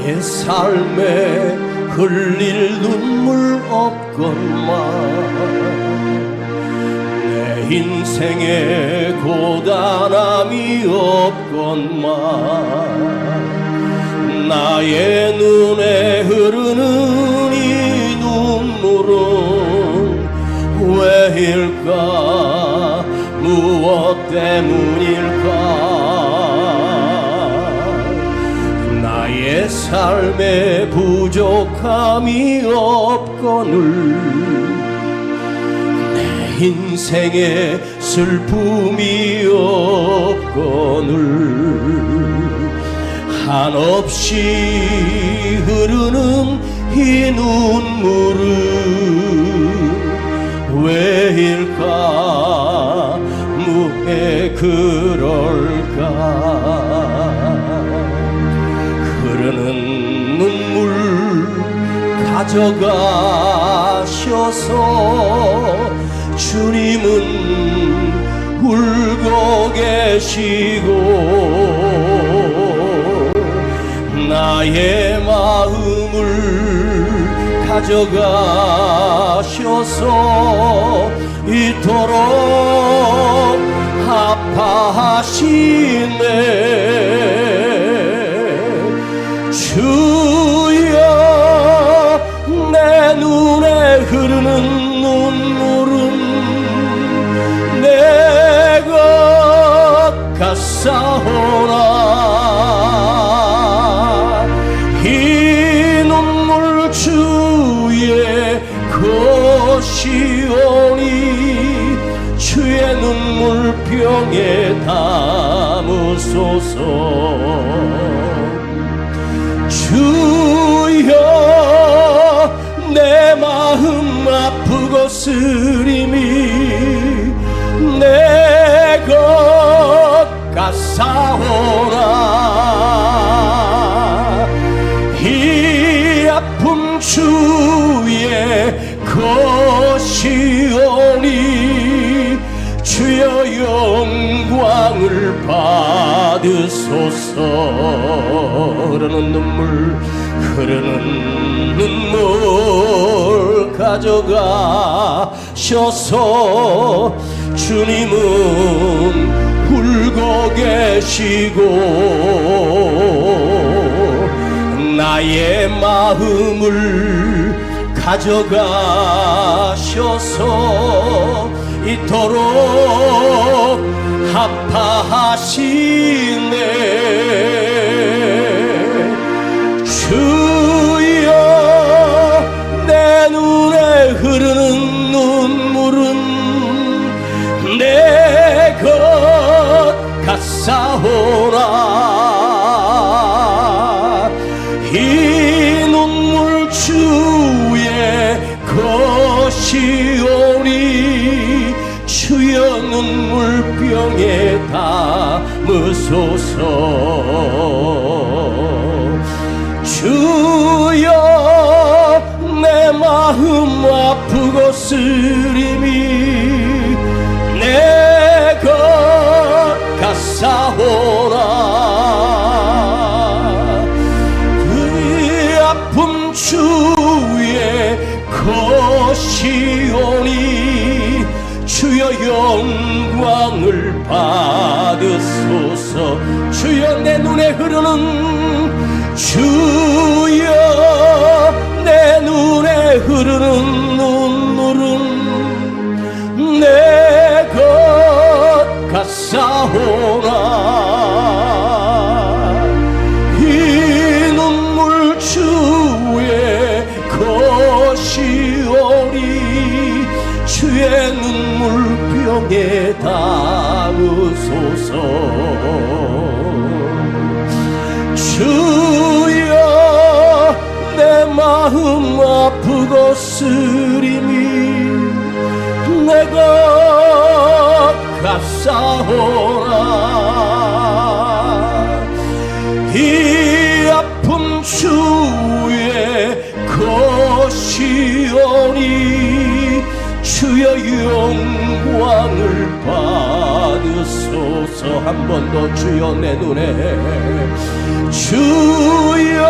나의 삶에 흘릴 눈물 없건만 내 인생에 고단함이 없건만 나의 눈에 흐르는 이 눈물은 왜일까 무엇 때문일까 나의 삶에 부족함이 없거늘 내 인생에 슬픔이 없거늘 한없이 흐르는 이 눈물은 왜일까 왜 그럴까 흐르는 눈물 가져가셔서 주님은 울고 계시고 나의 마음을 가져가셔서 이토록 아파하시네 주여 내 눈에 흐르는 눈물은 내 것 같사오나 이 눈물 주의 것이오니 주의 눈물병에 담으소서 주여 내 마음 아프고 쓰림이 내 것 같사오나 이 아픔 주의 것이오니 주여 영광을 받으소서 흐르는 눈물 가져가셔서 주님은 울고 계시고 나의 마음을 가져가셔서 이토록 아파하시네 주여 내 눈에 흐르는 눈물은 내 것 같사오나 이 눈물 주의 것이오니 주여 눈물병에 담으소서 주여 내 마음 아프고 쓰림이 내 것 같사오나 그 아픔 주의 것이오니 주여 영광을 받으소서 주여 내 눈에 흐르는 주여 내 눈에 흐르는 눈물은 내 것 같사오나 이 눈물 주의 것이오니 주의 눈물병에 담으소서 주여 내 마음 아프고 쓰림이 내 것 같사오나 이 아픔 주의 것이오니 주여 영광을 받으소서 한 번 더 주여 내 눈에 주여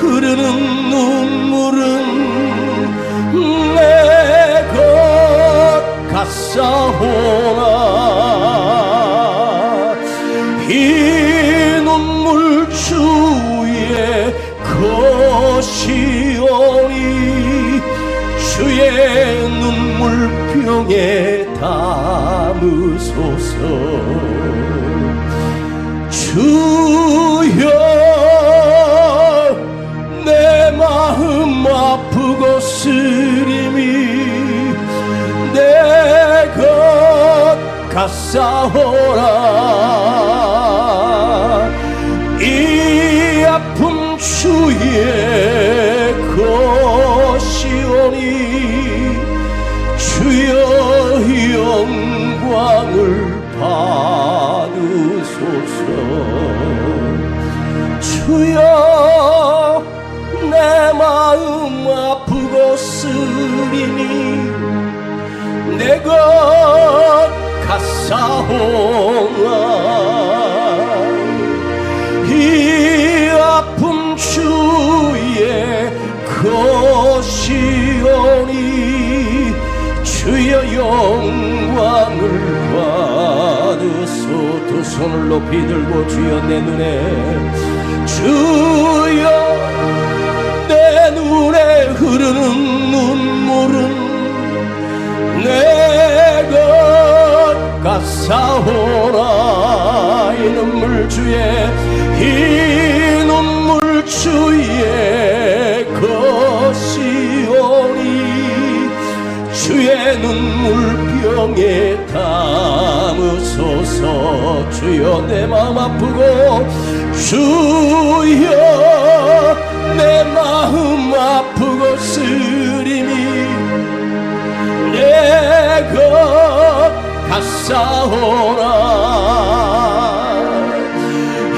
흐르는 눈물은 내 것 같사오나 이 눈물 주의 것이오니 주의 눈물병에 담으소서. 주여 내 마음 아프고 쓰림이 내 것 같사오라. 이 아픔 주의 것이오니 주여 영광을 받으소서. 주여 내 마음 아프고 쓰리니 내 것 같사오나 이 아픔 주의 것이오니 주여 영광을 받으소. 두 손을 높이 들고 주여 내 눈에 주여 내 눈에 흐르는 눈물은 내 것 같사오라. 이 눈물 주의 이 눈물 주의 것이오니 주의 눈물병에 담으소서. 주여 내 마음 아프고 주여 내 마음 아프고 쓰림이 내 것 같사오라.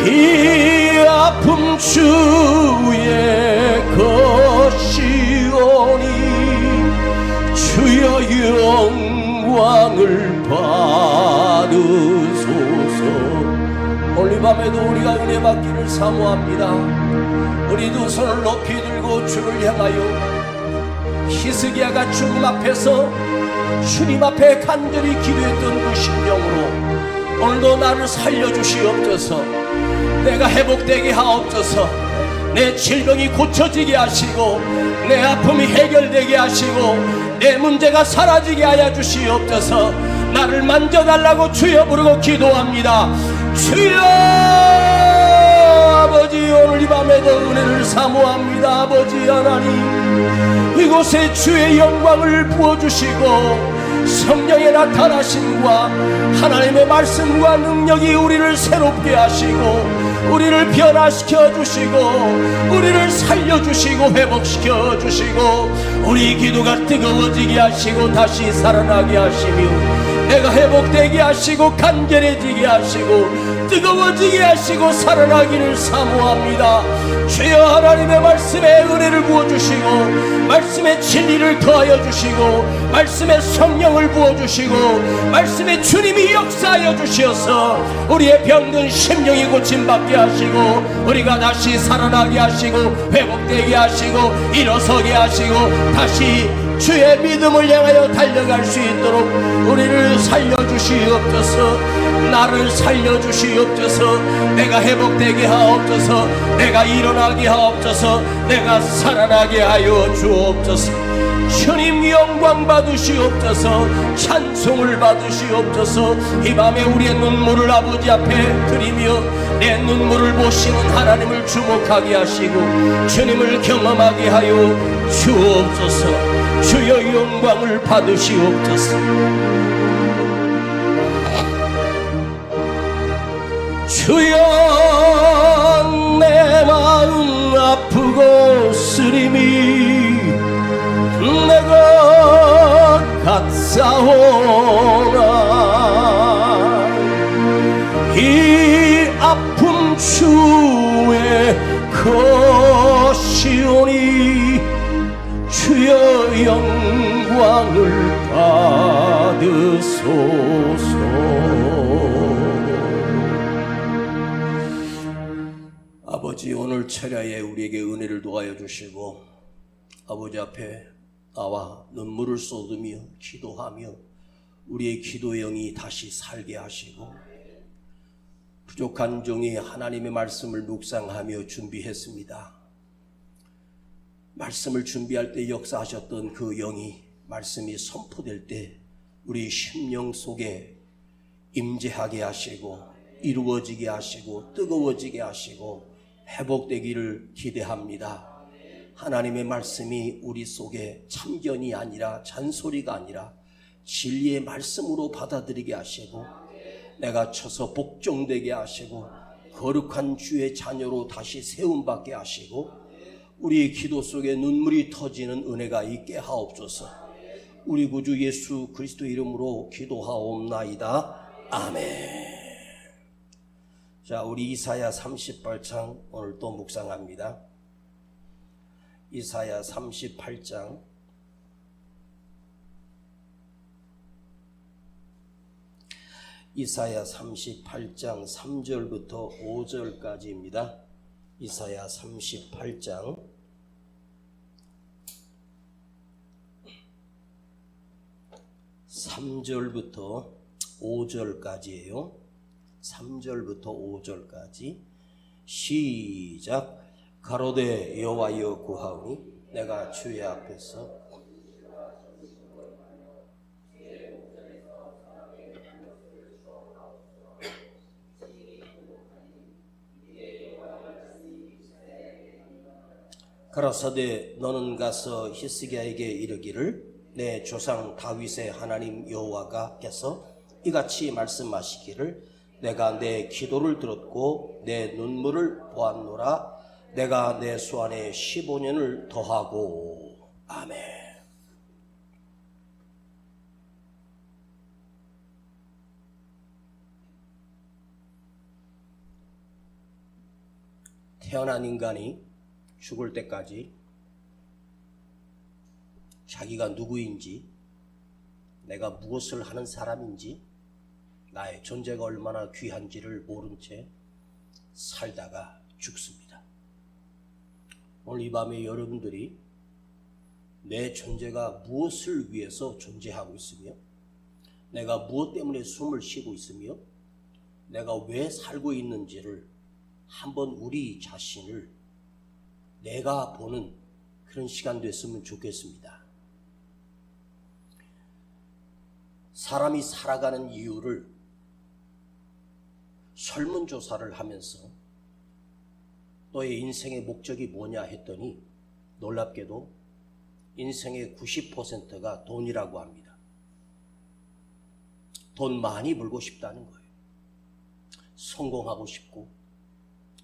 이 아픔 주의 것이오니 주여 영광을 받으소서. 오늘 밤에도 우리가 은혜 받기를 사모합니다. 우리 두 손을 높이 들고 주를 향하여 히스기야가 죽음 앞에서 주님 앞에 간절히 기도했던 그 심령으로 오늘도 나를 살려주시옵소서. 내가 회복되게 하옵소서. 내 질병이 고쳐지게 하시고 내 아픔이 해결되게 하시고 내 문제가 사라지게 하여 주시옵소서. 나를 만져달라고 주여 부르고 기도합니다. 주여 아버지 오늘 이 밤에도 은혜를 사모합니다. 아버지 하나님 이곳에 주의 영광을 부어주시고 성령의 나타나심과 하나님의 말씀과 능력이 우리를 새롭게 하시고 우리를 변화시켜 주시고 우리를 살려주시고 회복시켜 주시고 우리 기도가 뜨거워지게 하시고 다시 살아나게 하시며 내가 회복되게 하시고 간절해지게 하시고 뜨거워지게 하시고 살아나기를 사모합니다. 주여 하나님의 말씀에 은혜를 부어주시고 말씀의 진리를 더하여 주시고 말씀의 성령을 부어주시고 말씀의 주님이 역사하여 주시어서 우리의 병든 심령이 고침받게 하시고 우리가 다시 살아나게 하시고 회복되게 하시고 일어서게 하시고 다시 주의 믿음을 향하여 달려갈 수 있도록 우리를 살려주시옵소서. 나를 살려주시옵소서. 내가 회복되게 하옵소서. 내가 일어나게 하옵소서. 내가 살아나게 하여 주옵소서. 주님 영광 받으시옵소서. 찬송을 받으시옵소서. 이 밤에 우리의 눈물을 아버지 앞에 드리며 내 눈물을 보시는 하나님을 주목하게 하시고 주님을 경험하게 하여 주옵소서. 주여 영광을 받으시옵소서. 주여 내 마음 아프고 쓰림이 내가 같사오나 이 아픔 주의 것이오니 주여 영광을 받으소서. 아버지, 오늘 철야에 우리에게 은혜를 도하여 주시고 아버지 앞에 나와 눈물을 쏟으며 기도하며 우리의 기도의 영이 다시 살게 하시고 부족한 종이 하나님의 말씀을 묵상하며 준비했습니다. 말씀을 준비할 때 역사하셨던 그 영이 말씀이 선포될 때 우리 심령 속에 임재하게 하시고 이루어지게 하시고 뜨거워지게 하시고 회복되기를 기대합니다. 하나님의 말씀이 우리 속에 참견이 아니라 잔소리가 아니라 진리의 말씀으로 받아들이게 하시고 내가 쳐서 복종되게 하시고 거룩한 주의 자녀로 다시 세움받게 하시고 우리 기도 속에 눈물이 터지는 은혜가 있게 하옵소서. 우리 구주 예수 그리스도 이름으로 기도하옵나이다. 아멘. 자, 우리 이사야 38장 오늘 또 묵상합니다. 이사야 38장 이사야 38장 3절부터 5절까지입니다. 이사야 38장 3절부터 5절까지예요. 3절부터 5절까지 시작. 가로되 여호와여 구하오니 내가 주의 앞에서 가라사대 너는 가서 히스기야에게 이르기를 내 조상 다윗의 하나님 여호와께서 이같이 말씀하시기를 내가 내 기도를 들었고 내 눈물을 보았노라. 내가 내 수 안에 15년을 더하고. 아멘. 태어난 인간이 죽을 때까지 자기가 누구인지, 내가 무엇을 하는 사람인지, 나의 존재가 얼마나 귀한지를 모른 채 살다가 죽습니다. 오늘 이 밤에 여러분들이 내 존재가 무엇을 위해서 존재하고 있으며 내가 무엇 때문에 숨을 쉬고 있으며 내가 왜 살고 있는지를 한번 우리 자신을 내가 보는 그런 시간 됐으면 좋겠습니다. 사람이 살아가는 이유를 설문조사를 하면서 너의 인생의 목적이 뭐냐 했더니 놀랍게도 인생의 90%가 돈이라고 합니다. 돈 많이 벌고 싶다는 거예요. 성공하고 싶고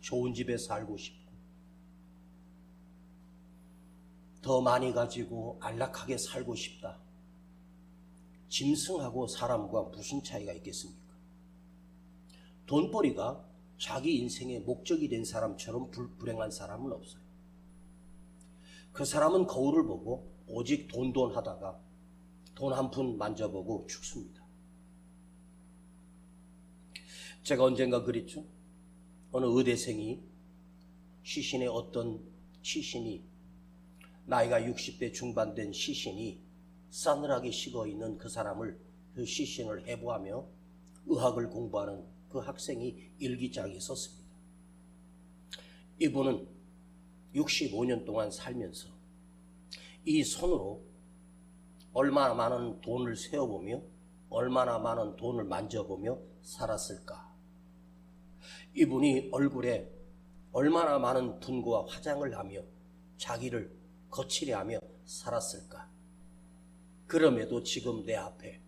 좋은 집에 살고 싶고 더 많이 가지고 안락하게 살고 싶다. 짐승하고 사람과 무슨 차이가 있겠습니까? 돈벌이가 자기 인생의 목적이 된 사람처럼 불행한 사람은 없어요. 그 사람은 거울을 보고 오직 돈 하다가 돈 한 푼 만져보고 죽습니다. 제가 언젠가 그랬죠. 어느 의대생이 시신의 어떤 시신이 나이가 60대 중반 된 시신이 싸늘하게 식어있는 그 사람을 그 시신을 해부하며 의학을 공부하는 그 학생이 일기장에 썼습니다. 이분은 65년 동안 살면서 이 손으로 얼마나 많은 돈을 세어보며 얼마나 많은 돈을 만져보며 살았을까. 이분이 얼굴에 얼마나 많은 분과 화장을 하며 자기를 거칠해하며 살았을까. 그럼에도 지금 내 앞에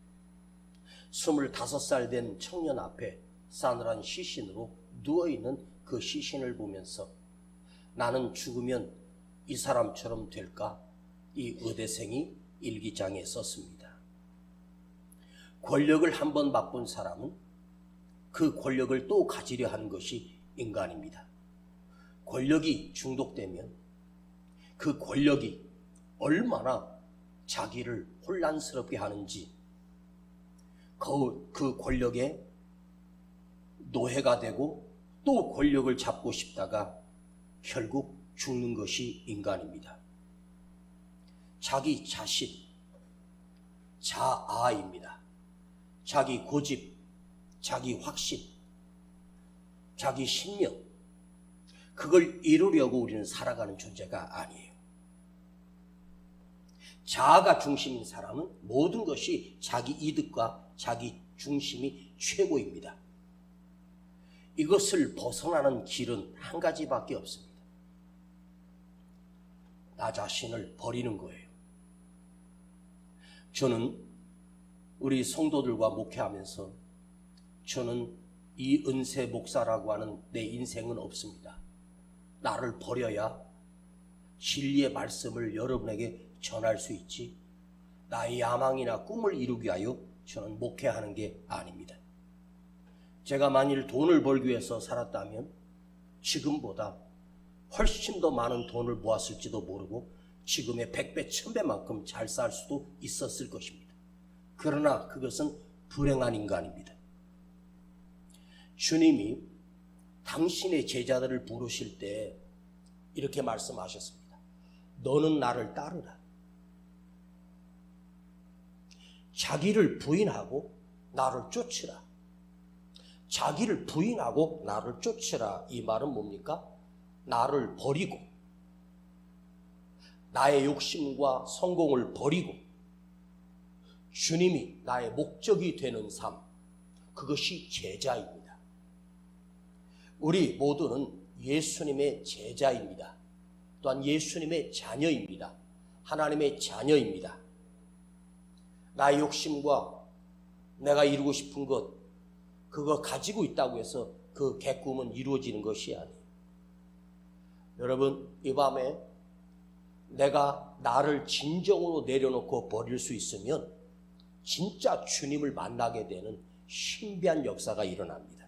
25살 된 청년 앞에 싸늘한 시신으로 누워있는 그 시신을 보면서 나는 죽으면 이 사람처럼 될까? 이 의대생이 일기장에 썼습니다. 권력을 한번 맛본 사람은 그 권력을 또 가지려 하는 것이 인간입니다. 권력이 중독되면 그 권력이 얼마나 자기를 혼란스럽게 하는지 그 권력에 노예가 되고 또 권력을 잡고 싶다가 결국 죽는 것이 인간입니다. 자기 자신, 자아입니다. 자기 고집, 자기 확신, 자기 신명, 그걸 이루려고 우리는 살아가는 존재가 아니에요. 자아가 중심인 사람은 모든 것이 자기 이득과 자기 중심이 최고입니다. 이것을 벗어나는 길은 한 가지밖에 없습니다. 나 자신을 버리는 거예요. 저는 우리 성도들과 목회하면서 저는 이 은세 목사라고 하는 내 인생은 없습니다. 나를 버려야 진리의 말씀을 여러분에게 전할 수 있지, 나의 야망이나 꿈을 이루기 위하여 저는 목회하는 게 아닙니다. 제가 만일 돈을 벌기 위해서 살았다면 지금보다 훨씬 더 많은 돈을 모았을지도 모르고 지금의 100배, 1000배만큼 잘 살 수도 있었을 것입니다. 그러나 그것은 불행한 인간입니다. 주님이 당신의 제자들을 부르실 때 이렇게 말씀하셨습니다. 너는 나를 따르라. 자기를 부인하고 나를 쫓으라. 자기를 부인하고 나를 쫓으라. 이 말은 뭡니까? 나를 버리고, 나의 욕심과 성공을 버리고 주님이 나의 목적이 되는 삶, 그것이 제자입니다. 우리 모두는 예수님의 제자입니다. 또한 예수님의 자녀입니다. 하나님의 자녀입니다. 나의 욕심과 내가 이루고 싶은 것, 그거 가지고 있다고 해서 그 개꿈은 이루어지는 것이 아니에요. 여러분, 이 밤에 내가 나를 진정으로 내려놓고 버릴 수 있으면 진짜 주님을 만나게 되는 신비한 역사가 일어납니다.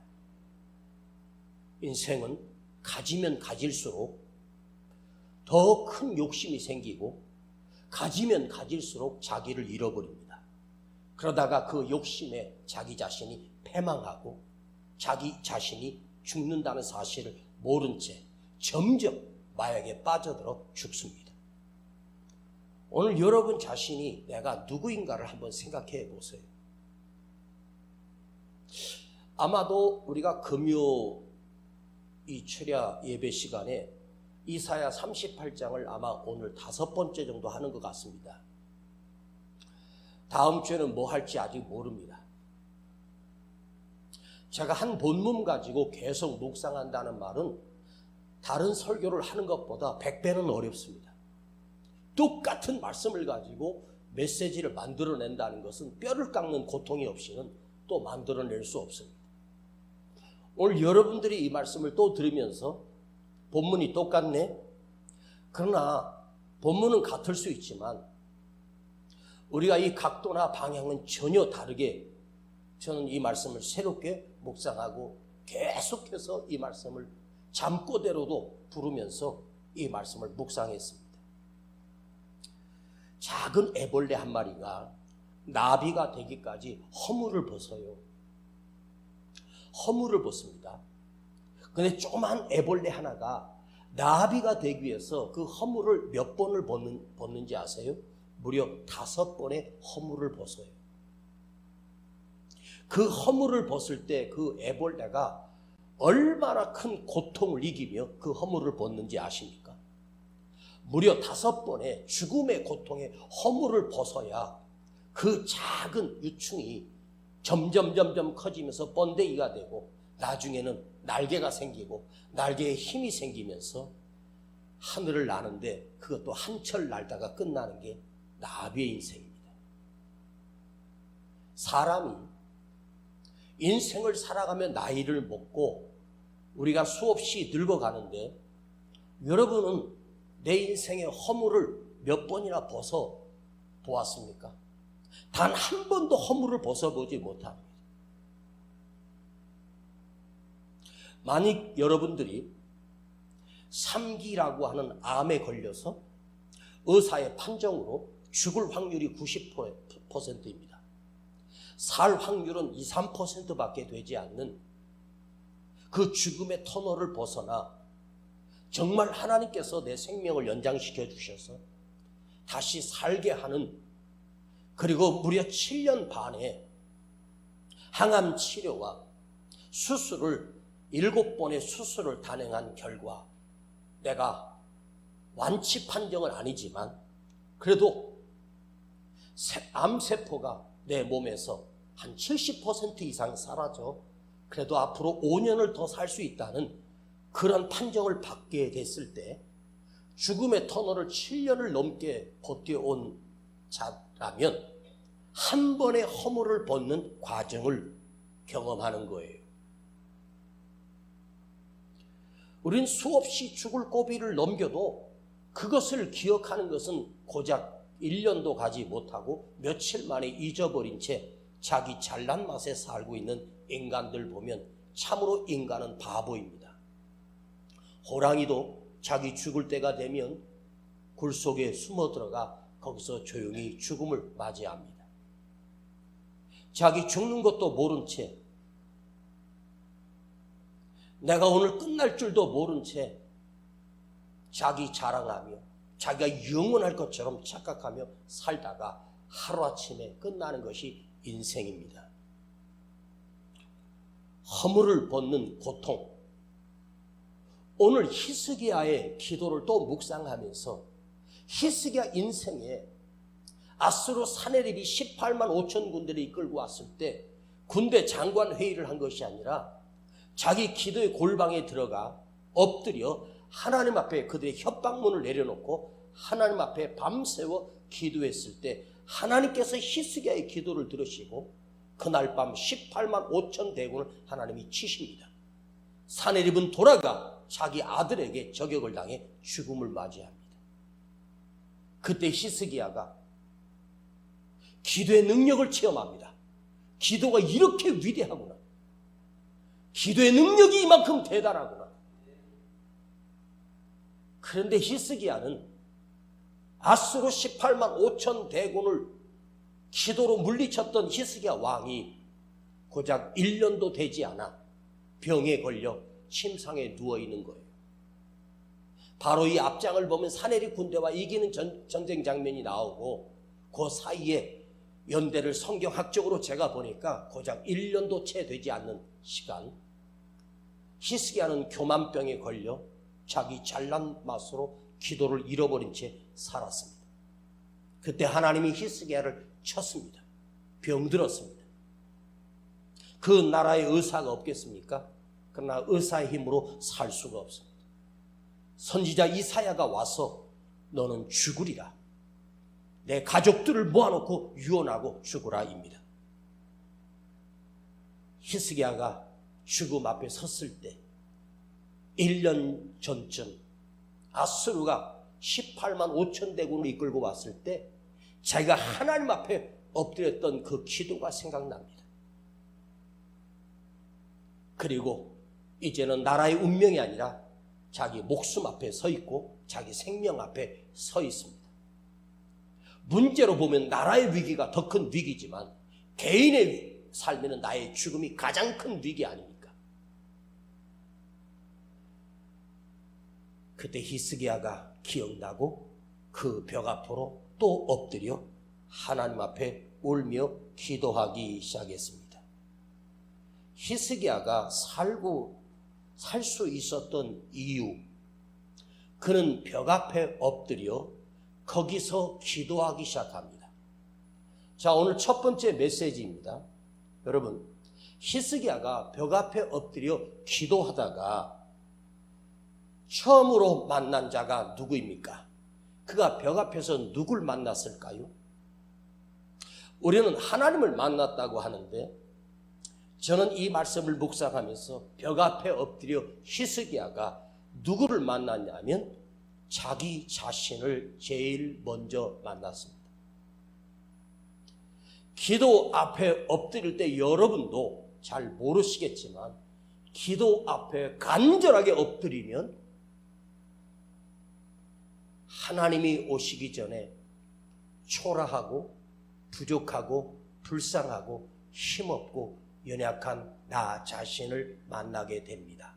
인생은 가지면 가질수록 더 큰 욕심이 생기고 가지면 가질수록 자기를 잃어버립니다. 그러다가 그 욕심에 자기 자신이 패망하고 자기 자신이 죽는다는 사실을 모른 채 점점 마약에 빠져들어 죽습니다. 오늘 여러분 자신이 내가 누구인가를 한번 생각해 보세요. 아마도 우리가 금요 이 철야 예배 시간에 이사야 38장을 아마 오늘 5번째 정도 하는 것 같습니다. 다음 주에는 뭐 할지 아직 모릅니다. 제가 한 본문 가지고 계속 묵상한다는 말은 다른 설교를 하는 것보다 100배는 어렵습니다. 똑같은 말씀을 가지고 메시지를 만들어낸다는 것은 뼈를 깎는 고통이 없이는 또 만들어낼 수 없습니다. 오늘 여러분들이 이 말씀을 또 들으면서 본문이 똑같네? 그러나 본문은 같을 수 있지만 우리가 이 각도나 방향은 전혀 다르게 저는 이 말씀을 새롭게 묵상하고 계속해서 이 말씀을 잠꼬대로도 부르면서 이 말씀을 묵상했습니다. 작은 애벌레 한 마리가 나비가 되기까지 허물을 벗어요. 허물을 벗습니다. 근데 조그만 애벌레 하나가 나비가 되기 위해서 그 허물을 몇 번을 벗는지 아세요? 무려 5번의 허물을 벗어요. 그 허물을 벗을 때 그 애벌레가 얼마나 큰 고통을 이기며 그 허물을 벗는지 아십니까? 무려 5번의 죽음의 고통의 허물을 벗어야 그 작은 유충이 점점 커지면서 번데기가 되고 나중에는 날개가 생기고 날개에 힘이 생기면서 하늘을 나는데 그것도 한철 날다가 끝나는 게 나비의 인생입니다. 사람이 인생을 살아가며 나이를 먹고 우리가 수없이 늙어가는데 여러분은 내 인생의 허물을 몇 번이나 벗어 보았습니까? 단 한 번도 허물을 벗어보지 못합니다. 만약 여러분들이 3기라고 하는 암에 걸려서 의사의 판정으로 죽을 확률이 90%입니다. 살 확률은 2, 3%밖에 되지 않는 그 죽음의 터널을 벗어나 정말 하나님께서 내 생명을 연장시켜 주셔서 다시 살게 하는, 그리고 무려 7년 반의 항암 치료와 수술을 7번의 수술을 단행한 결과 내가 완치 판정은 아니지만 그래도 암세포가 내 몸에서 한 70% 이상 사라져 그래도 앞으로 5년을 더 살 수 있다는 그런 판정을 받게 됐을 때 죽음의 터널을 7년을 넘게 버텨온 자라면 한 번의 허물을 벗는 과정을 경험하는 거예요. 우린 수없이 죽을 고비를 넘겨도 그것을 기억하는 것은 고작 1년도 가지 못하고 며칠 만에 잊어버린 채 자기 잘난 맛에 살고 있는 인간들 보면 참으로 인간은 바보입니다. 호랑이도 자기 죽을 때가 되면 굴 속에 숨어 들어가 거기서 조용히 죽음을 맞이합니다. 자기 죽는 것도 모른 채, 내가 오늘 끝날 줄도 모른 채 자기 자랑하며 자기가 영원할 것처럼 착각하며 살다가 하루아침에 끝나는 것이 인생입니다. 허물을 벗는 고통. 오늘 히스기야의 기도를 또 묵상하면서 히스기야 인생에 아수르 사내립이 18만 5천 군대를 이끌고 왔을 때 군대 장관 회의를 한 것이 아니라 자기 기도의 골방에 들어가 엎드려 하나님 앞에 그들의 협박문을 내려놓고 하나님 앞에 밤새워 기도했을 때 하나님께서 히스기야의 기도를 들으시고 그날 밤 18만 5천 대군을 하나님이 치십니다. 사내립은 돌아가 자기 아들에게 저격을 당해 죽음을 맞이합니다. 그때 히스기야가 기도의 능력을 체험합니다. 기도가 이렇게 위대하구나. 기도의 능력이 이만큼 대단하구나. 그런데 히스기야는 아수르 18만 5천 대군을 기도로 물리쳤던 히스기야 왕이 고작 1년도 되지 않아 병에 걸려 침상에 누워있는 거예요. 바로 이 앞장을 보면 사내립 군대와 이기는 전쟁 장면이 나오고 그 사이에 연대를 성경학적으로 제가 보니까 고작 1년도 채 되지 않는 시간, 히스기야는 교만병에 걸려 자기 잘난 맛으로 기도를 잃어버린 채 살았습니다. 그때 하나님이 히스기야를 쳤습니다. 병들었습니다. 그 나라에 의사가 없겠습니까? 그러나 의사의 힘으로 살 수가 없습니다. 선지자 이사야가 와서 너는 죽으리라. 내 가족들을 모아놓고 유언하고 죽으라입니다. 히스기야가 죽음 앞에 섰을 때 1년 전쯤 아수르가 18만 5천 대군을 이끌고 왔을 때 자기가 하나님 앞에 엎드렸던 그 기도가 생각납니다. 그리고 이제는 나라의 운명이 아니라 자기 목숨 앞에 서 있고 자기 생명 앞에 서 있습니다. 문제로 보면 나라의 위기가 더 큰 위기지만 개인의 삶에는 나의 죽음이 가장 큰 위기 아닙니까? 그때 히스기야가 기억나고 그 벽 앞으로 또 엎드려 하나님 앞에 울며 기도하기 시작했습니다. 히스기야가 살 수 있었던 이유, 그는 벽 앞에 엎드려 거기서 기도하기 시작합니다. 자, 오늘 첫 번째 메시지입니다. 여러분, 히스기야가 벽 앞에 엎드려 기도하다가 처음으로 만난 자가 누구입니까? 그가 벽 앞에서 누굴 만났을까요? 우리는 하나님을 만났다고 하는데 저는 이 말씀을 묵상하면서 벽 앞에 엎드려 히스기야가 누구를 만났냐면 자기 자신을 제일 먼저 만났습니다. 기도 앞에 엎드릴 때 여러분도 잘 모르시겠지만 기도 앞에 간절하게 엎드리면 하나님이 오시기 전에 초라하고 부족하고 불쌍하고 힘없고 연약한 나 자신을 만나게 됩니다.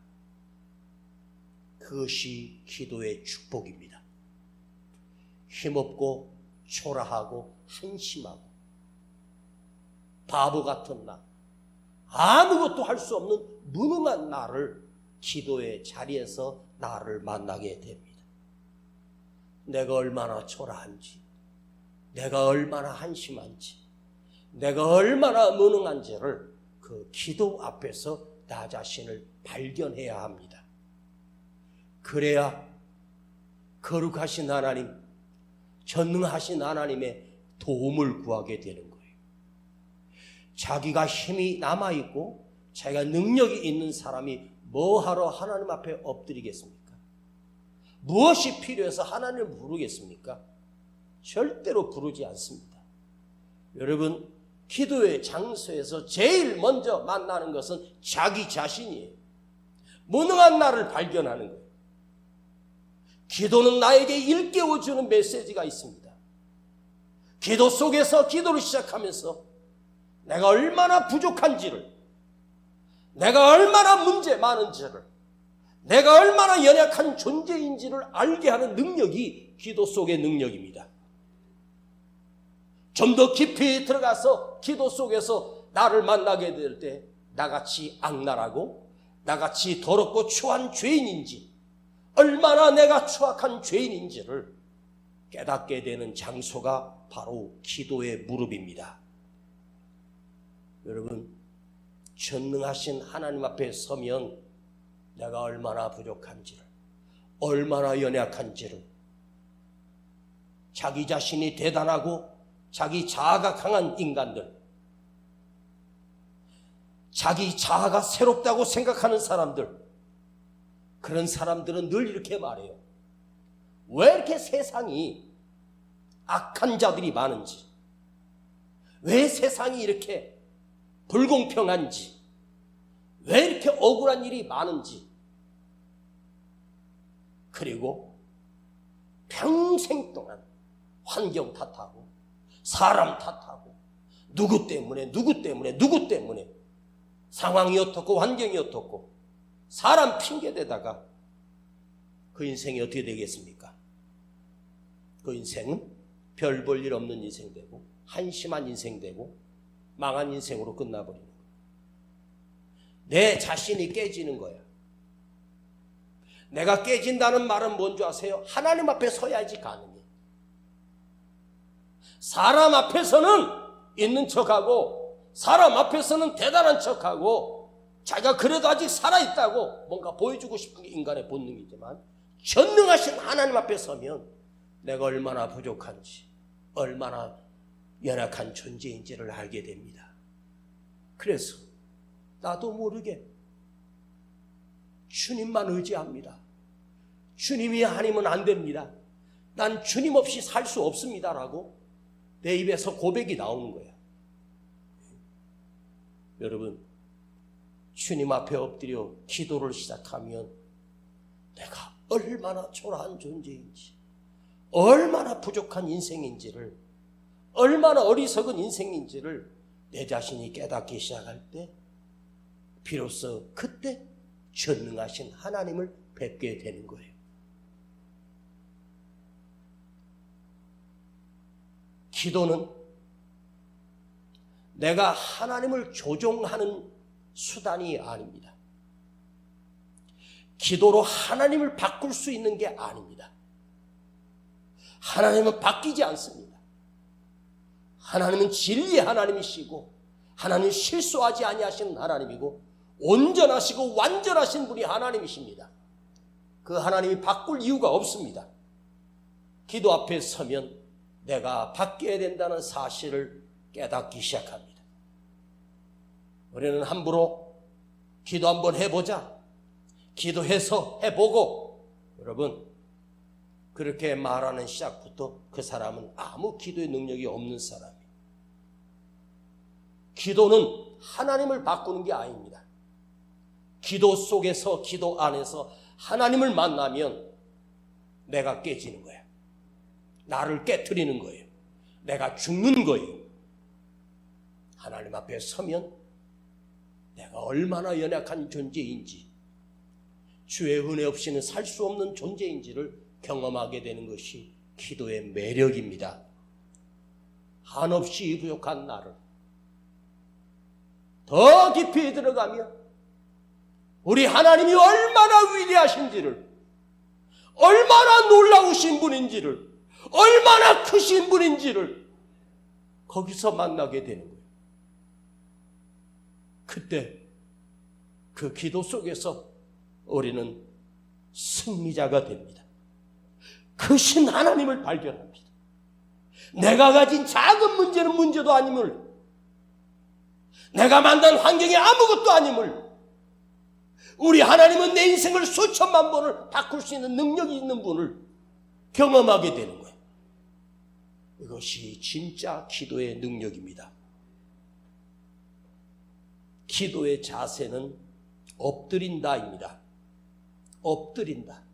그것이 기도의 축복입니다. 힘없고 초라하고 한심하고 바보 같은 나, 아무것도 할 수 없는 무능한 나를 기도의 자리에서 나를 만나게 됩니다. 내가 얼마나 초라한지, 내가 얼마나 한심한지, 내가 얼마나 무능한지를 그 기도 앞에서 나 자신을 발견해야 합니다. 그래야 거룩하신 하나님, 전능하신 하나님의 도움을 구하게 되는 거예요. 자기가 힘이 남아있고 자기가 능력이 있는 사람이 뭐하러 하나님 앞에 엎드리겠습니까? 무엇이 필요해서 하나님을 부르겠습니까? 절대로 부르지 않습니다. 여러분, 기도의 장소에서 제일 먼저 만나는 것은 자기 자신이에요. 무능한 나를 발견하는 거예요. 기도는 나에게 일깨워주는 메시지가 있습니다. 기도 속에서 기도를 시작하면서 내가 얼마나 부족한지를, 내가 얼마나 문제 많은지를, 내가 얼마나 연약한 존재인지를 알게 하는 능력이 기도 속의 능력입니다. 좀 더 깊이 들어가서 기도 속에서 나를 만나게 될 때 나같이 악랄하고 나같이 더럽고 추한 죄인인지, 얼마나 내가 추악한 죄인인지를 깨닫게 되는 장소가 바로 기도의 무릎입니다. 여러분, 전능하신 하나님 앞에 서면 내가 얼마나 부족한지를, 얼마나 연약한지를, 자기 자신이 대단하고 자기 자아가 강한 인간들, 자기 자아가 새롭다고 생각하는 사람들, 그런 사람들은 늘 이렇게 말해요. 왜 이렇게 세상이 악한 자들이 많은지, 왜 세상이 이렇게 불공평한지, 왜 이렇게 억울한 일이 많은지, 그리고 평생 동안 환경 탓하고 사람 탓하고 누구 때문에 상황이 어떻고 환경이 어떻고 사람 핑계대다가 그 인생이 어떻게 되겠습니까? 그 인생은 별 볼 일 없는 인생 되고 한심한 인생 되고 망한 인생으로 끝나버리는 거예요. 내 자신이 깨지는 거야. 내가 깨진다는 말은 뭔지 아세요? 하나님 앞에 서야지 가능해. 사람 앞에서는 있는 척하고 사람 앞에서는 대단한 척하고 자기가 그래도 아직 살아있다고 뭔가 보여주고 싶은 게 인간의 본능이지만, 전능하신 하나님 앞에 서면 내가 얼마나 부족한지, 얼마나 연약한 존재인지를 알게 됩니다. 그래서 나도 모르게 주님만 의지합니다. 주님이 아니면 안 됩니다. 난 주님 없이 살 수 없습니다라고 내 입에서 고백이 나오는 거야. 여러분, 주님 앞에 엎드려 기도를 시작하면 내가 얼마나 초라한 존재인지, 얼마나 부족한 인생인지를, 얼마나 어리석은 인생인지를 내 자신이 깨닫기 시작할 때 비로소 그때 전능하신 하나님을 뵙게 되는 거예요. 기도는 내가 하나님을 조종하는 수단이 아닙니다. 기도로 하나님을 바꿀 수 있는 게 아닙니다. 하나님은 바뀌지 않습니다. 하나님은 진리의 하나님이시고 하나님은 실수하지 아니하시는 하나님이고 온전하시고 완전하신 분이 하나님이십니다. 그 하나님이 바꿀 이유가 없습니다. 기도 앞에 서면 내가 바뀌어야 된다는 사실을 깨닫기 시작합니다. 우리는 함부로 기도 한번 해보자, 기도해서 해보고, 여러분, 그렇게 말하는 시작부터 그 사람은 아무 기도의 능력이 없는 사람이에요. 기도는 하나님을 바꾸는 게 아닙니다. 기도 속에서, 기도 안에서 하나님을 만나면 내가 깨지는 거야. 나를 깨트리는 거예요. 내가 죽는 거예요. 하나님 앞에 서면 내가 얼마나 연약한 존재인지, 주의 은혜 없이는 살 수 없는 존재인지를 경험하게 되는 것이 기도의 매력입니다. 한없이 부족한 나를 더 깊이 들어가며 우리 하나님이 얼마나 위대하신지를, 얼마나 놀라우신 분인지를, 얼마나 크신 분인지를 거기서 만나게 되는 거예요. 그때 그 기도 속에서 우리는 승리자가 됩니다. 크신 하나님을 발견합니다. 내가 가진 작은 문제는 문제도 아님을, 내가 만든 환경이 아무것도 아님을, 우리 하나님은 내 인생을 수천만 번을 바꿀 수 있는 능력이 있는 분을 경험하게 되는 거예요. 이것이 진짜 기도의 능력입니다. 기도의 자세는 엎드린다입니다. 엎드린다.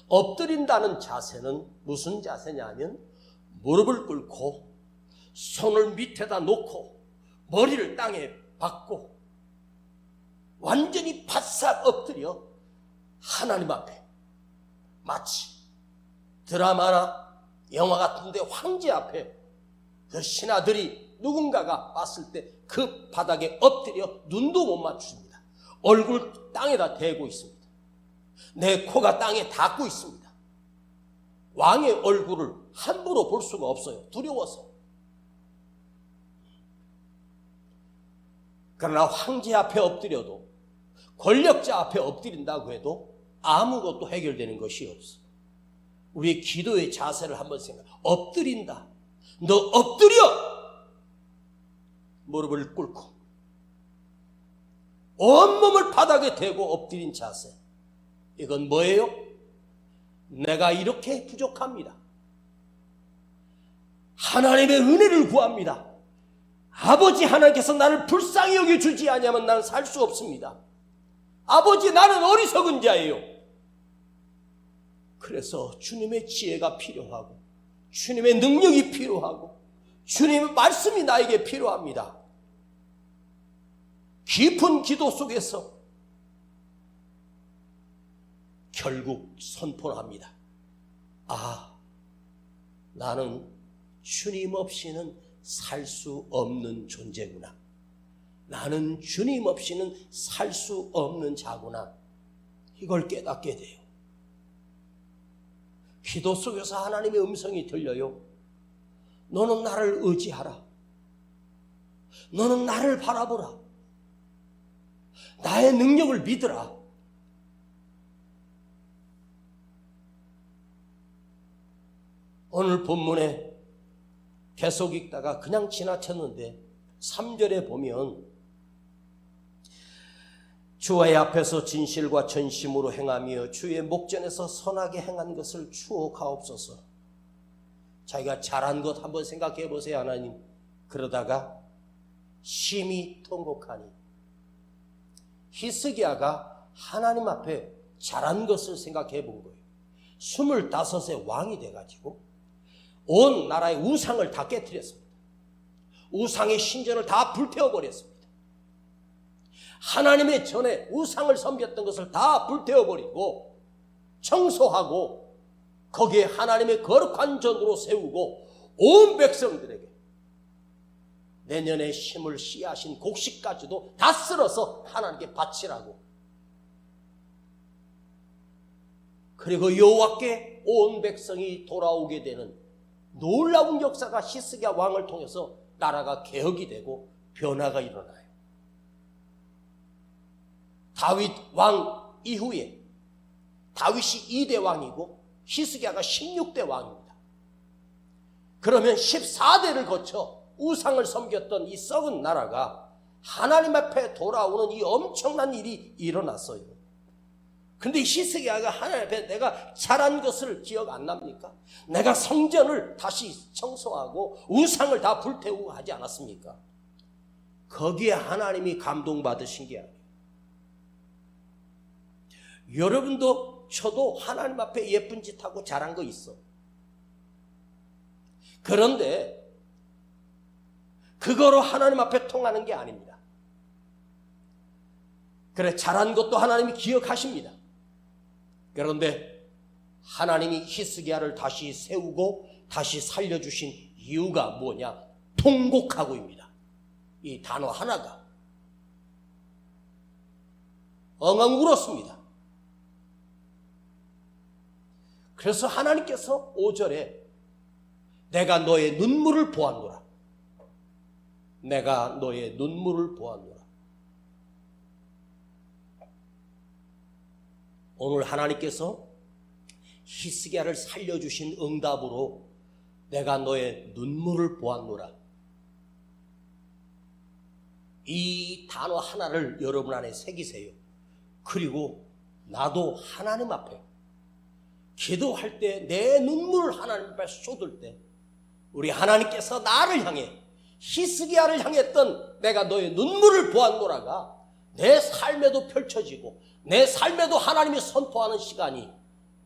엎드린다는 자세는 무슨 자세냐 하면 무릎을 꿇고 손을 밑에다 놓고 머리를 땅에 박고 완전히 바싹 엎드려 하나님 앞에, 마치 드라마나 영화 같은데 황제 앞에 그 신하들이 누군가가 왔을 때 그 바닥에 엎드려 눈도 못 맞춥니다. 얼굴 땅에다 대고 있습니다. 내 코가 땅에 닿고 있습니다. 왕의 얼굴을 함부로 볼 수가 없어요. 두려워서. 그러나 황제 앞에 엎드려도, 권력자 앞에 엎드린다고 해도 아무것도 해결되는 것이 없어. 우리의 기도의 자세를 한번 생각해. 엎드린다. 너 엎드려! 무릎을 꿇고 온몸을 바닥에 대고 엎드린 자세. 이건 뭐예요? 내가 이렇게 부족합니다. 하나님의 은혜를 구합니다. 아버지 하나님께서 나를 불쌍히 여겨주지 않으면 나는 살 수 없습니다. 아버지, 나는 어리석은 자예요. 그래서 주님의 지혜가 필요하고 주님의 능력이 필요하고 주님의 말씀이 나에게 필요합니다. 깊은 기도 속에서 결국 선포합니다. 아, 나는 주님 없이는 살 수 없는 존재구나. 나는 주님 없이는 살 수 없는 자구나. 이걸 깨닫게 돼요. 기도 속에서 하나님의 음성이 들려요. 너는 나를 의지하라. 너는 나를 바라보라. 나의 능력을 믿으라. 오늘 본문에 계속 읽다가 그냥 지나쳤는데 3절에 보면 주의 앞에서 진실과 전심으로 행하며 주의 목전에서 선하게 행한 것을 추억하옵소서. 자기가 잘한 것 한번 생각해 보세요. 하나님. 그러다가 심히 통곡하니, 히스기야가 하나님 앞에 잘한 것을 생각해 본 거예요. 25의 왕이 돼가지고 온 나라의 우상을 다 깨뜨렸습니다. 우상의 신전을 다 불태워버렸습니다. 하나님의 전에 우상을 섬겼던 것을 다 불태워버리고 청소하고 거기에 하나님의 거룩한 전으로 세우고 온 백성들에게 내년에 심을 씨앗인 곡식까지도 다 쓸어서 하나님께 바치라고. 그리고 여호와께 온 백성이 돌아오게 되는 놀라운 역사가 히스기야 왕을 통해서 나라가 개혁이 되고 변화가 일어나요. 다윗 왕 이후에 다윗이 2대 왕이고 히스기야가 16대 왕입니다. 그러면 14대를 거쳐 우상을 섬겼던 이 썩은 나라가 하나님 앞에 돌아오는 이 엄청난 일이 일어났어요. 근데 히스기야가 하나님 앞에 내가 잘한 것을 기억 안 납니까? 내가 성전을 다시 청소하고 우상을 다 불태우고 하지 않았습니까? 거기에 하나님이 감동받으신 게 아니에요. 여러분도 저도 하나님 앞에 예쁜 짓 하고 잘한 거 있어. 그런데 그거로 하나님 앞에 통하는 게 아닙니다. 그래, 잘한 것도 하나님이 기억하십니다. 그런데 하나님이 히스기야를 다시 세우고 다시 살려주신 이유가 뭐냐? 통곡하고입니다. 이 단어 하나가 엉엉 울었습니다. 그래서 하나님께서 5절에 내가 너의 눈물을 보았노라. 내가 너의 눈물을 보았노라. 오늘 하나님께서 히스기야를 살려주신 응답으로 내가 너의 눈물을 보았노라. 이 단어 하나를 여러분 안에 새기세요. 그리고 나도 하나님 앞에 기도할 때 내 눈물을 하나님 앞에 쏟을 때 우리 하나님께서 나를 향해 히스기야를 향했던 내가 너의 눈물을 보았노라가 내 삶에도 펼쳐지고 내 삶에도 하나님이 선포하는 시간이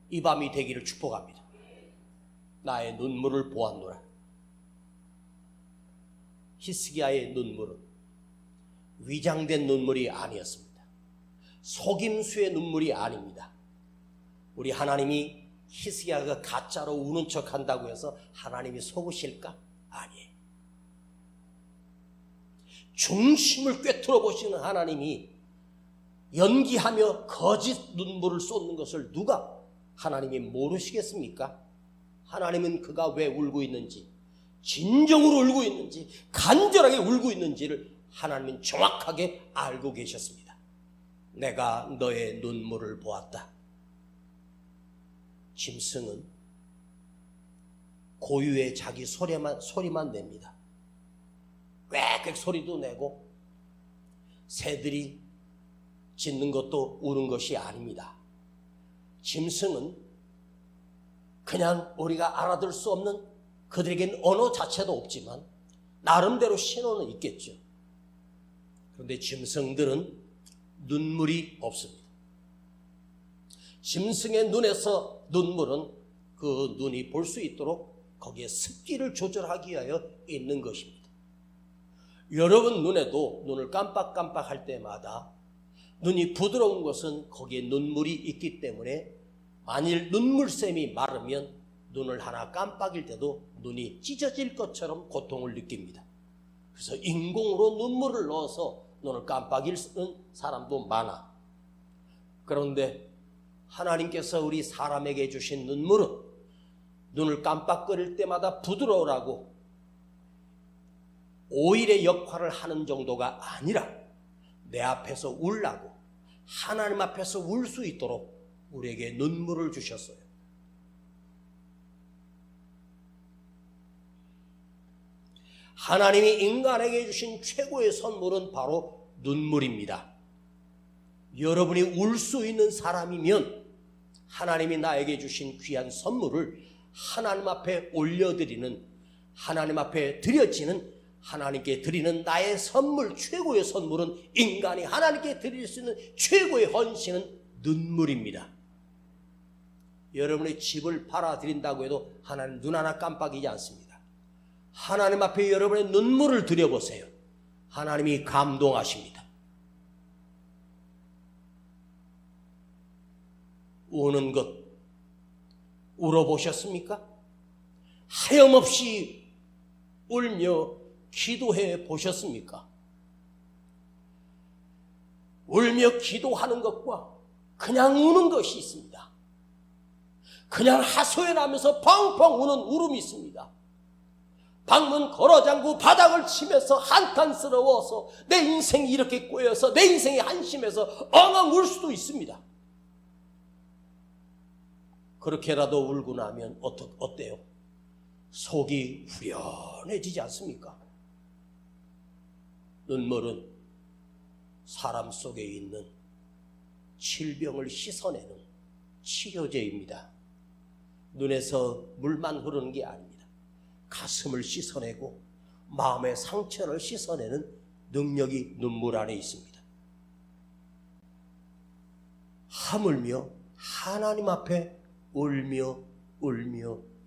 이 밤이 되기를 축복합니다. 나의 눈물을 보았노라. 히스기야의 눈물은 위장된 눈물이 아니었습니다. 속임수의 눈물이 아닙니다. 우리 하나님이 히스기야가 가짜로 우는 척한다고 해서 하나님이 속으실까? 아니에요. 중심을 꿰뚫어 보시는 하나님이 연기하며 거짓 눈물을 쏟는 것을 누가 하나님이 모르시겠습니까? 하나님은 그가 왜 울고 있는지, 진정으로 울고 있는지, 간절하게 울고 있는지를 하나님은 정확하게 알고 계셨습니다. 내가 너의 눈물을 보았다. 짐승은 고유의 자기 소리만 냅니다. 꽥꽥 소리도 내고 새들이 짖는 것도 우는 것이 아닙니다. 짐승은 그냥 우리가 알아들 수 없는 그들에겐 언어 자체도 없지만 나름대로 신호는 있겠죠. 그런데 짐승들은 눈물이 없습니다. 짐승의 눈에서 눈물은 그 눈이 볼 수 있도록 거기에 습기를 조절하기 위하여 있는 것입니다. 여러분 눈에도 눈을 깜빡깜빡할 때마다 눈이 부드러운 것은 거기에 눈물이 있기 때문에 만일 눈물샘이 마르면 눈을 하나 깜빡일 때도 눈이 찢어질 것처럼 고통을 느낍니다. 그래서 인공으로 눈물을 넣어서 눈을 깜빡이는 사람도 많아. 그런데 하나님께서 우리 사람에게 주신 눈물은 눈을 깜빡거릴 때마다 부드러우라고 오일의 역할을 하는 정도가 아니라 내 앞에서 울라고 하나님 앞에서 울 수 있도록 우리에게 눈물을 주셨어요. 하나님이 인간에게 주신 최고의 선물은 바로 눈물입니다. 여러분이 울 수 있는 사람이면 하나님이 나에게 주신 귀한 선물을 하나님 앞에 올려드리는, 하나님 앞에 드려지는, 하나님께 드리는 나의 선물, 최고의 선물은 인간이 하나님께 드릴 수 있는 최고의 헌신은 눈물입니다. 여러분의 집을 팔아드린다고 해도 하나님 눈 하나 깜빡이지 않습니다. 하나님 앞에 여러분의 눈물을 드려보세요. 하나님이 감동하십니다. 우는 것 울어보셨습니까? 하염없이 울며 기도해 보셨습니까? 울며 기도하는 것과 그냥 우는 것이 있습니다. 그냥 하소연하면서 펑펑 우는 울음이 있습니다. 방문 걸어잠그고 바닥을 치면서 한탄스러워서 내 인생이 이렇게 꼬여서 내 인생이 한심해서 엉엉 울 수도 있습니다. 그렇게라도 울고 나면 어때요? 속이 후련해지지 않습니까? 눈물은 사람 속에 있는 질병을 씻어내는 치료제입니다. 눈에서 물만 흐르는 게 아닙니다. 가슴을 씻어내고 마음의 상처를 씻어내는 능력이 눈물 안에 있습니다. 하물며 하나님 앞에 울며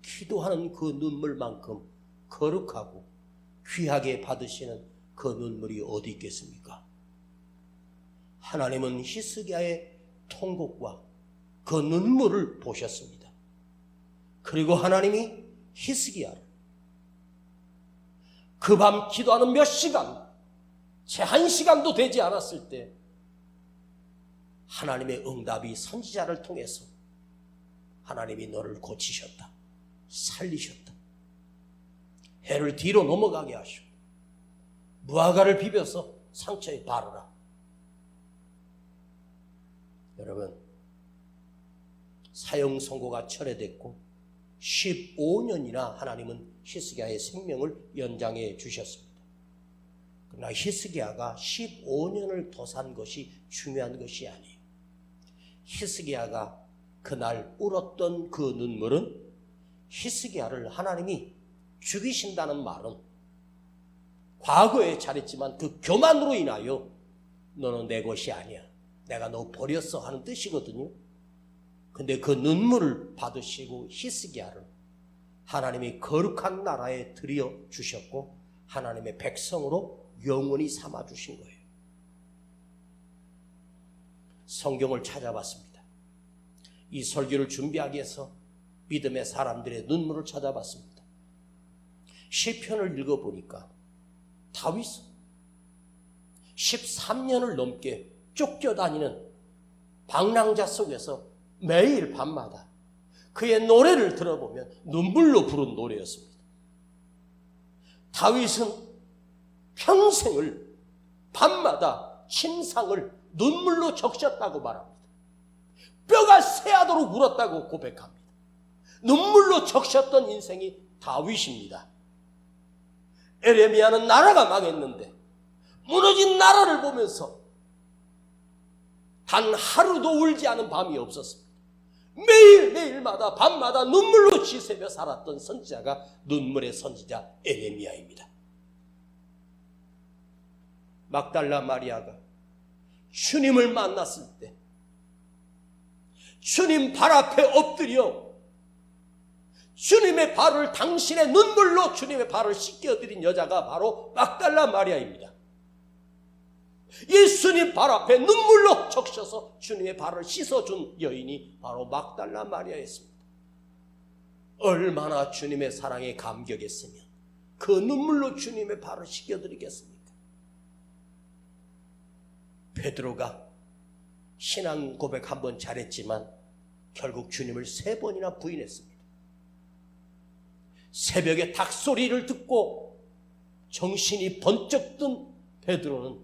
기도하는 그 눈물만큼 거룩하고 귀하게 받으시는 그 눈물이 어디 있겠습니까? 하나님은 히스기야의 통곡과 그 눈물을 보셨습니다. 그리고 하나님이 히스기야를 그 밤 기도하는 몇 시간, 채 1시간도 되지 않았을 때 하나님의 응답이 선지자를 통해서 하나님이 너를 고치셨다, 살리셨다, 해를 뒤로 넘어가게 하시고 무화과를 비벼서 상처에 바르라. 여러분, 사형 선고가 철회됐고 15년이나 하나님은 히스기야의 생명을 연장해 주셨습니다. 그러나 히스기야가 15년을 더 산 것이 중요한 것이 아니에요. 히스기야가 그날 울었던 그 눈물은 히스기야를 하나님이 죽이신다는 말은 과거에 잘했지만 그 교만으로 인하여 너는 내 것이 아니야, 내가 너 버렸어 하는 뜻이거든요. 근데 그 눈물을 받으시고 히스기야를 하나님이 거룩한 나라에 들여 주셨고 하나님의 백성으로 영원히 삼아 주신 거예요. 성경을 찾아봤습니다. 이 설교를 준비하기 위해서 믿음의 사람들의 눈물을 찾아봤습니다. 시편을 읽어보니까 다윗은 13년을 넘게 쫓겨다니는 방랑자 속에서 매일 밤마다 그의 노래를 들어보면 눈물로 부른 노래였습니다. 다윗은 평생을 밤마다 침상을 눈물로 적셨다고 말합니다. 뼈가 새하도록 울었다고 고백합니다. 눈물로 적셨던 인생이 다윗입니다. 에레미야는 나라가 망했는데 무너진 나라를 보면서 단 하루도 울지 않은 밤이 없었습니다. 매일매일마다 밤마다 눈물로 지새며 살았던 선지자가 눈물의 선지자 에레미야입니다. 막달라 마리아가 주님을 만났을 때 주님 발 앞에 엎드려 주님의 발을 당신의 눈물로 주님의 발을 씻겨드린 여자가 바로 막달라 마리아입니다. 예수님 발 앞에 눈물로 적셔서 주님의 발을 씻어준 여인이 바로 막달라 마리아였습니다. 얼마나 주님의 사랑에 감격했으면 그 눈물로 주님의 발을 씻겨드리겠습니까? 베드로가 신앙 고백 한 번 잘했지만 결국 주님을 3번이나 부인했습니다. 새벽에 닭소리를 듣고 정신이 번쩍 든 베드로는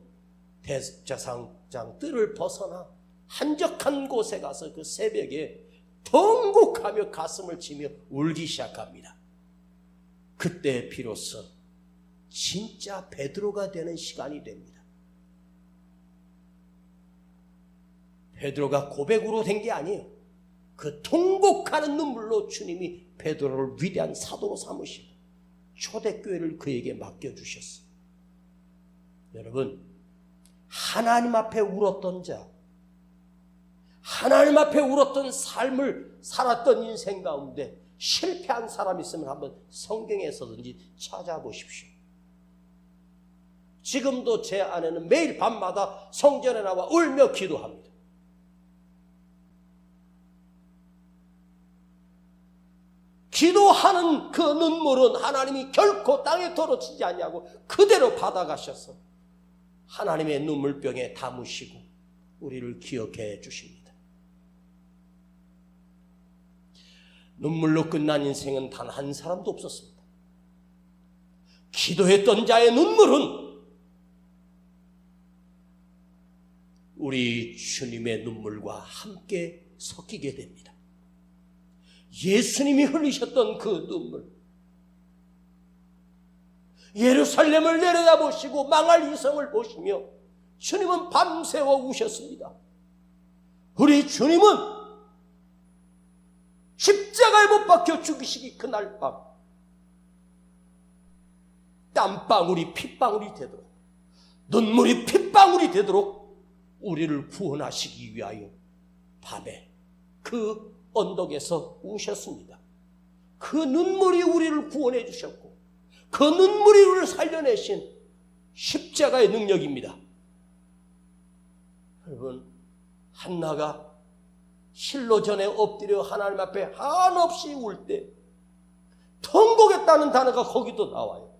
대제사장 뜰을 벗어나 한적한 곳에 가서 그 새벽에 통곡하며 가슴을 치며 울기 시작합니다. 그때 비로소 진짜 베드로가 되는 시간이 됩니다. 베드로가 고백으로 된 게 아니에요. 그 통곡하는 눈물로 주님이 베드로를 위대한 사도로 삼으시고 초대교회를 그에게 맡겨주셨어요. 여러분, 하나님 앞에 울었던 자, 하나님 앞에 울었던 삶을 살았던 인생 가운데 실패한 사람이 있으면 한번 성경에서든지 찾아보십시오. 지금도 제 아내는 매일 밤마다 성전에 나와 울며 기도합니다. 기도하는 그 눈물은 하나님이 결코 땅에 떨어지지 아니하고 그대로 받아가셔서 하나님의 눈물병에 담으시고 우리를 기억해 주십니다. 눈물로 끝난 인생은 단 한 사람도 없었습니다. 기도했던 자의 눈물은 우리 주님의 눈물과 함께 섞이게 됩니다. 예수님이 흘리셨던 그 눈물, 예루살렘을 내려다보시고 망할 이성을 보시며 주님은 밤새워 우셨습니다. 우리 주님은 십자가에 못 박혀 죽이시기 그날 밤 땀방울이 핏방울이 되도록, 눈물이 핏방울이 되도록 우리를 구원하시기 위하여 밤에 그 언덕에서 우셨습니다. 그 눈물이 우리를 구원해 주셨고 그 눈물이 우리를 살려내신 십자가의 능력입니다. 여러분, 한나가 실로 전에 엎드려 하나님 앞에 한없이 울 때 통곡했다는 단어가 거기도 나와요.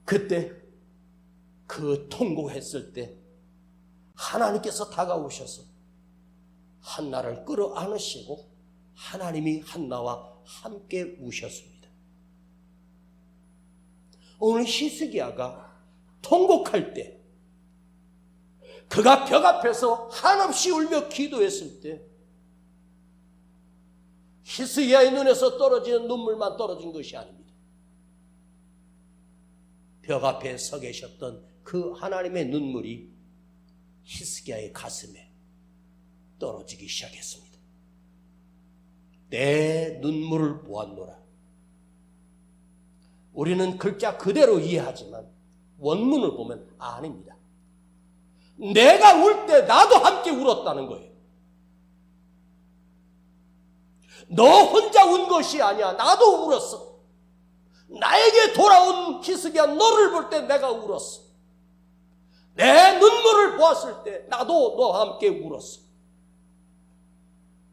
그때 그 통곡했을 때 하나님께서 다가오셔서 한나를 끌어안으시고 하나님이 한나와 함께 우셨습니다. 오늘 히스기야가 통곡할 때, 그가 벽 앞에서 한없이 울며 기도했을 때 히스기야의 눈에서 떨어지는 눈물만 떨어진 것이 아닙니다. 벽 앞에 서 계셨던 그 하나님의 눈물이 히스기야의 가슴에 떨어지기 시작했습니다. 내 눈물을 보았노라. 우리는 글자 그대로 이해하지만 원문을 보면 아닙니다. 내가 울 때 나도 함께 울었다는 거예요. 너 혼자 운 것이 아니야. 나도 울었어. 나에게 돌아온 히스기야, 너를 볼 때 내가 울었어. 내 눈물을 보았을 때 나도 너와 함께 울었어.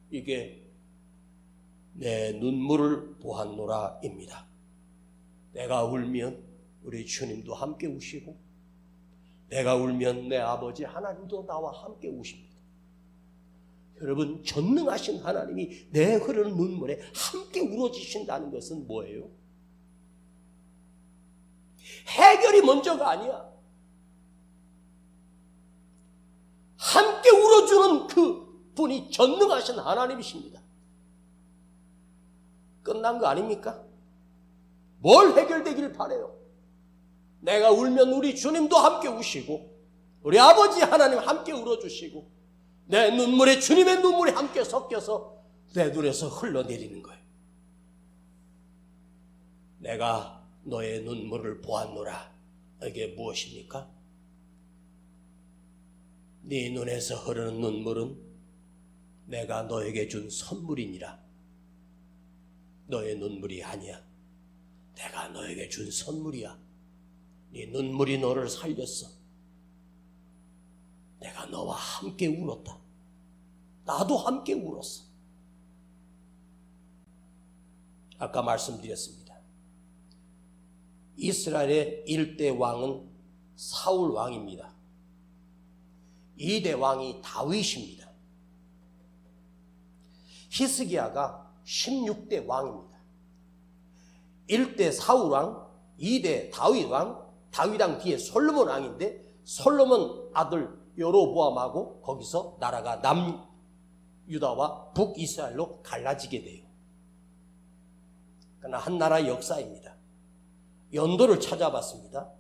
이게 내 눈물을 보았노라입니다. 내가 울면 우리 주님도 함께 우시고, 내가 울면 내 아버지 하나님도 나와 함께 우십니다. 여러분, 전능하신 하나님이 내 흐르는 눈물에 함께 울어주신다는 것은 뭐예요? 해결이 먼저가 아니야. 함께 울어주는 그 분이 전능하신 하나님이십니다. 끝난 거 아닙니까? 뭘 해결되길 바라요? 내가 울면 우리 주님도 함께 우시고, 우리 아버지 하나님 함께 울어주시고, 내 눈물에 주님의 눈물이 함께 섞여서 내 눈에서 흘러내리는 거예요. 내가 너의 눈물을 보았노라. 이게 무엇입니까? 네 눈에서 흐르는 눈물은 내가 너에게 준 선물이니라. 너의 눈물이 아니야. 내가 너에게 준 선물이야. 네 눈물이 너를 살렸어. 내가 너와 함께 울었다. 나도 함께 울었어. 아까 말씀드렸습니다. 이스라엘의 1대 왕은 사울 왕입니다. 2대 왕이 다윗입니다. 히스기야가 16대 왕입니다. 1대 사울 왕, 2대 다윗 왕, 다윗 왕 뒤에 솔로몬 왕인데, 솔로몬 아들 여로보암하고 거기서 나라가 남유다와 북이스라엘로 갈라지게 돼요. 그러나 한 나라의 역사입니다. 연도를 찾아봤습니다.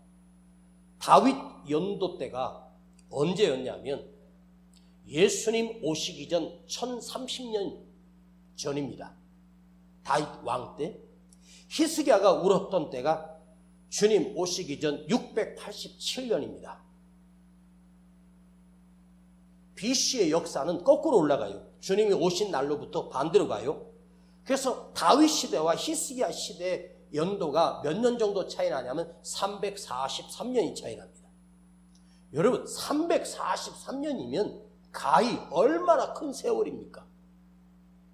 다윗 연도 때가 언제였냐면 예수님 오시기 전 1030년 전입니다. 다윗 왕 때. 히스기야가 울었던 때가 주님 오시기 전 687년입니다. BC의 역사는 거꾸로 올라가요. 주님이 오신 날로부터 반대로 가요. 그래서 다윗 시대와 히스기야 시대의 연도가 몇 년 정도 차이 나냐면 343년이 차이 납니다. 여러분, 343년이면 가히 얼마나 큰 세월입니까?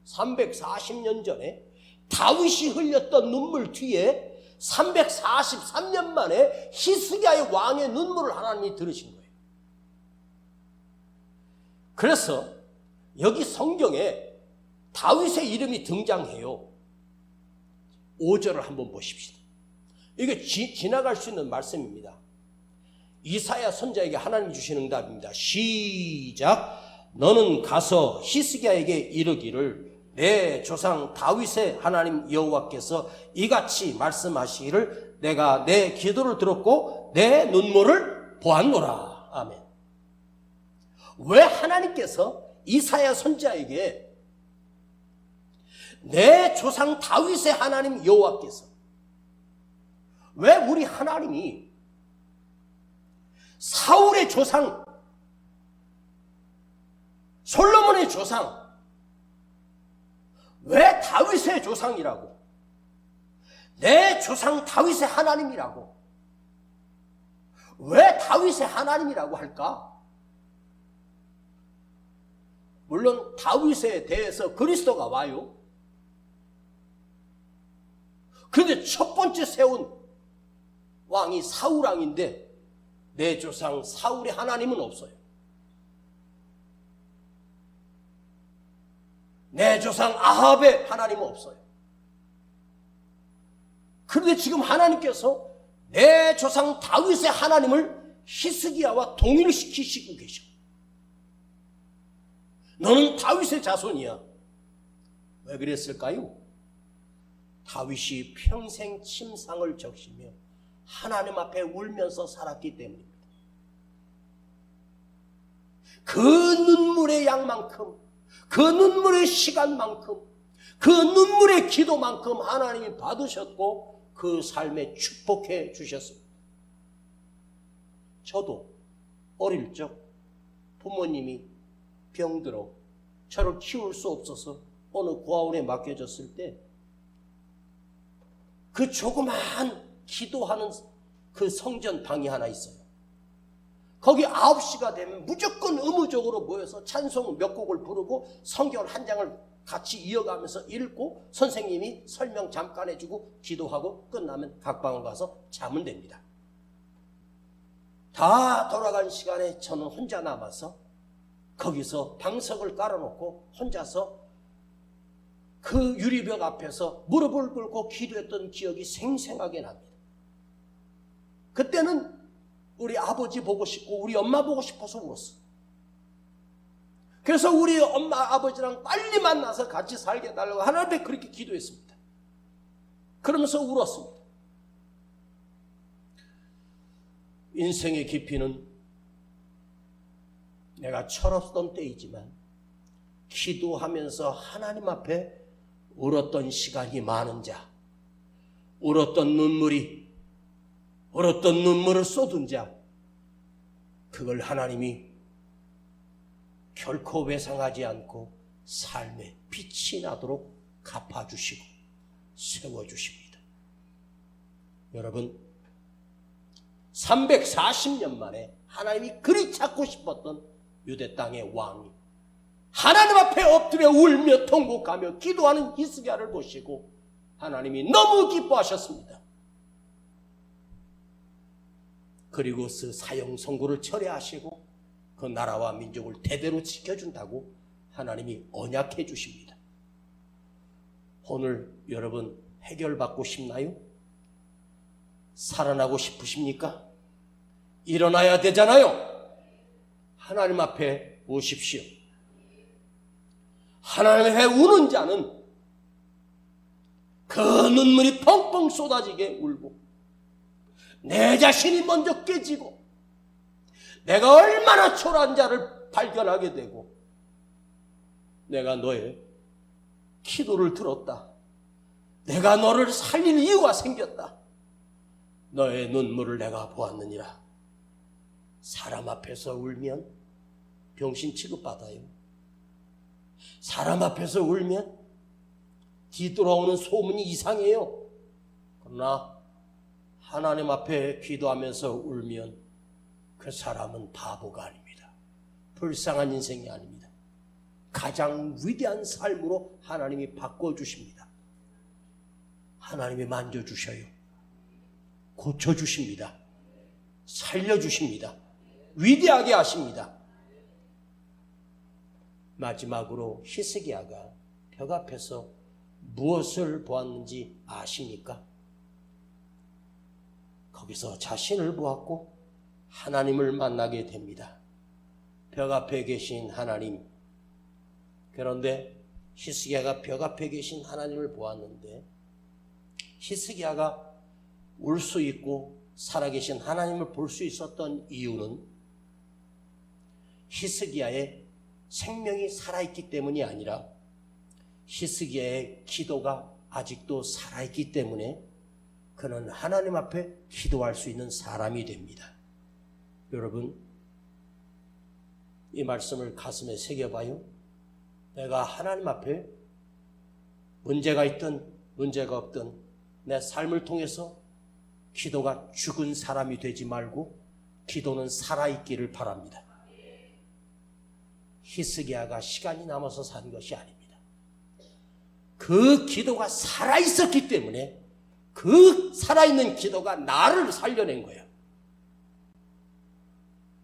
340년 전에 다윗이 흘렸던 눈물 뒤에 343년 만에 히스기야의 왕의 눈물을 하나님이 들으신 거예요. 그래서 여기 성경에 다윗의 이름이 등장해요. 5절을 한번 보십시다. 이게 지나갈 수 있는 말씀입니다. 이사야 선지자에게 하나님이 주신 응답입니다. 시작. 너는 가서 히스기야에게 이르기를 내 조상 다윗의 하나님 여호와께서 이같이 말씀하시기를 내가 내 기도를 들었고 내 눈물을 보았노라. 아멘. 왜 하나님께서 이사야 선지자에게 내 조상 다윗의 하나님 여호와께서, 왜 우리 하나님이 사울의 조상, 솔로몬의 조상, 왜 다윗의 조상이라고, 내 조상 다윗의 하나님이라고, 왜 다윗의 하나님이라고 할까? 물론 다윗에 대해서 그리스도가 와요. 그런데 첫 번째 세운 왕이 사울왕인데 내 조상 사울의 하나님은 없어요. 내 조상 아합의 하나님은 없어요. 그런데 지금 하나님께서 내 조상 다윗의 하나님을 히스기야와 동일시키시고 계셔. 너는 다윗의 자손이야. 왜 그랬을까요? 다윗이 평생 침상을 적시며 하나님 앞에 울면서 살았기 때문입니다. 그 눈물의 양만큼, 그 눈물의 시간만큼, 그 눈물의 기도만큼 하나님이 받으셨고 그 삶에 축복해 주셨습니다. 저도 어릴 적 부모님이 병들어 저를 키울 수 없어서 어느 고아원에 맡겨졌을 때 그 조그마한 기도하는 그 성전 방이 하나 있어요. 거기 9시가 되면 무조건 의무적으로 모여서 찬송 몇 곡을 부르고 성경 한 장을 같이 이어가면서 읽고 선생님이 설명 잠깐 해주고 기도하고 끝나면 각 방을 가서 자면 됩니다. 다 돌아간 시간에 저는 혼자 남아서 거기서 방석을 깔아놓고 혼자서 그 유리벽 앞에서 무릎을 꿇고 기도했던 기억이 생생하게 납니다. 그때는 우리 아버지 보고 싶고 우리 엄마 보고 싶어서 울었어. 그래서 우리 엄마 아버지랑 빨리 만나서 같이 살게 해달라고 하나님 앞에 그렇게 기도했습니다. 그러면서 울었습니다. 인생의 깊이는 내가 철없던 때이지만 기도하면서 하나님 앞에 울었던 시간이 많은 자, 울었던 눈물을 쏟은 자, 그걸 하나님이 결코 외상하지 않고 삶에 빛이 나도록 갚아주시고 세워주십니다. 여러분, 340년 만에 하나님이 그리 찾고 싶었던 유대 땅의 왕이 하나님 앞에 엎드려 울며 통곡하며 기도하는 히스기야를 보시고 하나님이 너무 기뻐하셨습니다. 그리고 그 사형 선고를 철회하시고 그 나라와 민족을 대대로 지켜준다고 하나님이 언약해 주십니다. 오늘 여러분 해결받고 싶나요? 살아나고 싶으십니까? 일어나야 되잖아요. 하나님 앞에 오십시오. 하나님 앞에 우는 자는 그 눈물이 펑펑 쏟아지게 울고 내 자신이 먼저 깨지고 내가 얼마나 초라한 자를 발견하게 되고 내가 너의 기도를 들었다. 내가 너를 살릴 이유가 생겼다. 너의 눈물을 내가 보았느니라. 사람 앞에서 울면 병신 취급받아요. 사람 앞에서 울면 뒤돌아오는 소문이 이상해요. 그러나 하나님 앞에 기도하면서 울면 그 사람은 바보가 아닙니다. 불쌍한 인생이 아닙니다. 가장 위대한 삶으로 하나님이 바꿔주십니다. 하나님이 만져주셔요. 고쳐주십니다. 살려주십니다. 위대하게 하십니다. 마지막으로 히스기야가 벽 앞에서 무엇을 보았는지 아십니까? 거기서 자신을 보았고 하나님을 만나게 됩니다. 벽 앞에 계신 하나님. 그런데 히스기야가 벽 앞에 계신 하나님을 보았는데 히스기야가 울 수 있고 살아계신 하나님을 볼 수 있었던 이유는 히스기야의 생명이 살아있기 때문이 아니라 히스기야의 기도가 아직도 살아있기 때문에 그는 하나님 앞에 기도할 수 있는 사람이 됩니다. 여러분, 이 말씀을 가슴에 새겨봐요. 내가 하나님 앞에 문제가 있든 문제가 없든 내 삶을 통해서 기도가 죽은 사람이 되지 말고 기도는 살아있기를 바랍니다. 히스기야가 시간이 남아서 산 것이 아닙니다. 그 기도가 살아있었기 때문에 그 살아있는 기도가 나를 살려낸 거예요.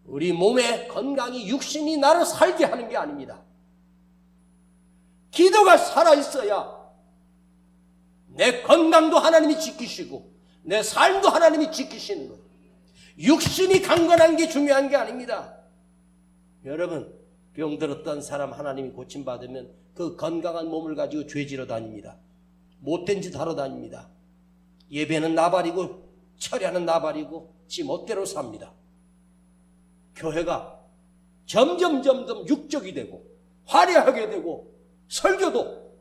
우리 몸의 건강이 육신이 나를 살게 하는 게 아닙니다. 기도가 살아있어야 내 건강도 하나님이 지키시고 내 삶도 하나님이 지키시는 거예요. 육신이 강건한 게 중요한 게 아닙니다. 여러분, 병들었던 사람 하나님이 고침받으면 그 건강한 몸을 가지고 죄지러 다닙니다. 못된 짓 하러 다닙니다. 예배는 나발이고 철야는 나발이고 지 멋대로 삽니다. 교회가 점점 육적이 되고 화려하게 되고 설교도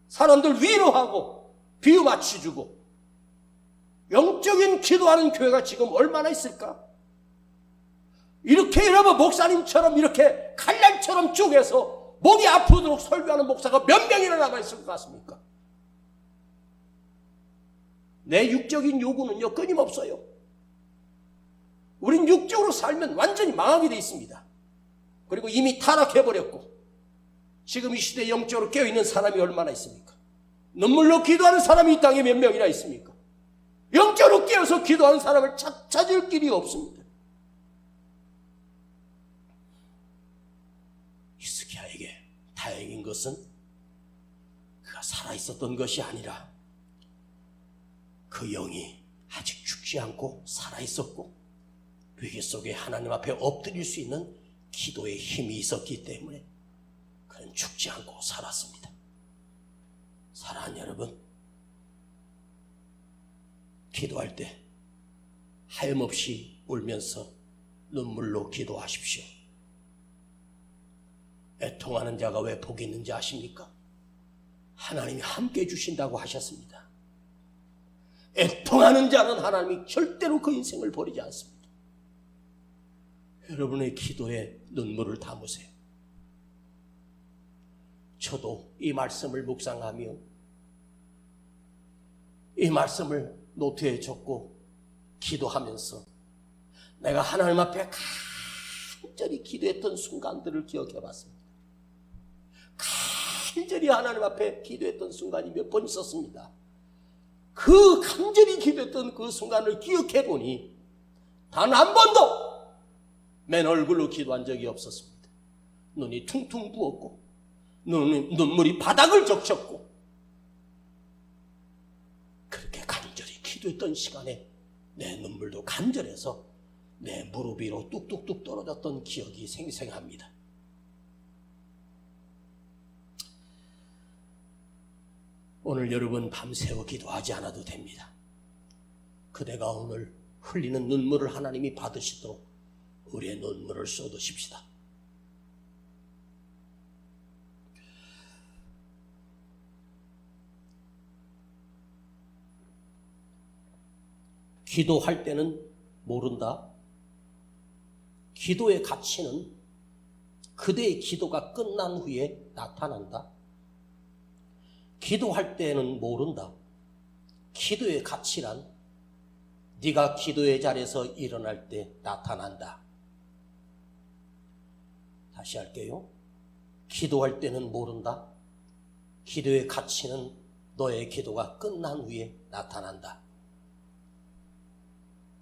사람들 위로하고 비유 맞춰주고 영적인 기도하는 교회가 지금 얼마나 있을까? 이렇게 여러분 목사님처럼 이렇게 칼날처럼 쪼개서 목이 아프도록 설교하는 목사가 몇 명이나 남아 있을 것 같습니까? 내 육적인 요구는요 끊임없어요. 우린 육적으로 살면 완전히 망하게 돼 있습니다. 그리고 이미 타락해버렸고 지금 이 시대에 영적으로 깨어있는 사람이 얼마나 있습니까? 눈물로 기도하는 사람이 이 땅에 몇 명이나 있습니까? 영적으로 깨어서 기도하는 사람을 찾을 길이 없습니다. 히스기야에게 다행인 것은 그가 살아있었던 것이 아니라 그 영이 아직 죽지 않고 살아있었고 위기 속에 하나님 앞에 엎드릴 수 있는 기도의 힘이 있었기 때문에 그는 죽지 않고 살았습니다. 사랑하는 여러분, 기도할 때 하염없이 울면서 눈물로 기도하십시오. 애통하는 자가 왜 복이 있는지 아십니까? 하나님이 함께 해주신다고 하셨습니다. 애통하는 자는 하나님이 절대로 그 인생을 버리지 않습니다. 여러분의 기도에 눈물을 담으세요. 저도 이 말씀을 묵상하며 이 말씀을 노트에 적고 기도하면서 내가 하나님 앞에 간절히 기도했던 순간들을 기억해 봤습니다. 간절히 하나님 앞에 기도했던 순간이 몇 번 있었습니다. 그 간절히 기도했던 그 순간을 기억해 보니 단 한 번도 맨 얼굴로 기도한 적이 없었습니다. 눈이 퉁퉁 부었고 눈물이 바닥을 적셨고 그렇게 간절히 기도했던 시간에 내 눈물도 간절해서 내 무릎 위로 뚝뚝뚝 떨어졌던 기억이 생생합니다. 오늘 여러분 밤새워 기도하지 않아도 됩니다. 그대가 오늘 흘리는 눈물을 하나님이 받으시도록 우리의 눈물을 쏟으십시다. 기도할 때는 모른다. 기도의 가치는 그대의 기도가 끝난 후에 나타난다. 기도할 때는 모른다. 기도의 가치란 네가 기도의 자리에서 일어날 때 나타난다. 다시 할게요. 기도할 때는 모른다. 기도의 가치는 너의 기도가 끝난 후에 나타난다.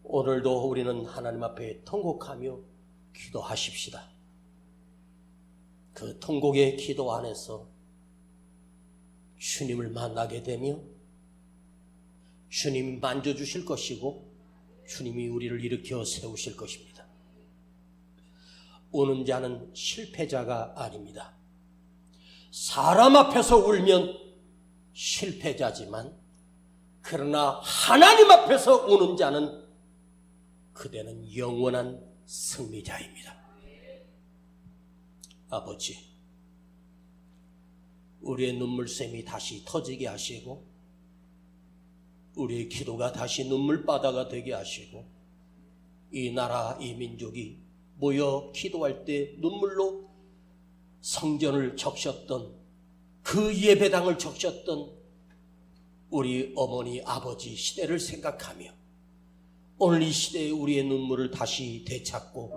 오늘도 우리는 하나님 앞에 통곡하며 기도하십시다. 그 통곡의 기도 안에서 주님을 만나게 되며 주님이 만져주실 것이고 주님이 우리를 일으켜 세우실 것입니다. 우는 자는 실패자가 아닙니다. 사람 앞에서 울면 실패자지만 그러나 하나님 앞에서 우는 자는 그대는 영원한 승리자입니다. 아버지, 우리의 눈물샘이 다시 터지게 하시고 우리의 기도가 다시 눈물바다가 되게 하시고 이 나라, 이 민족이 모여 기도할 때 눈물로 성전을 적셨던 그 예배당을 적셨던 우리 어머니, 아버지 시대를 생각하며 오늘 이 시대에 우리의 눈물을 다시 되찾고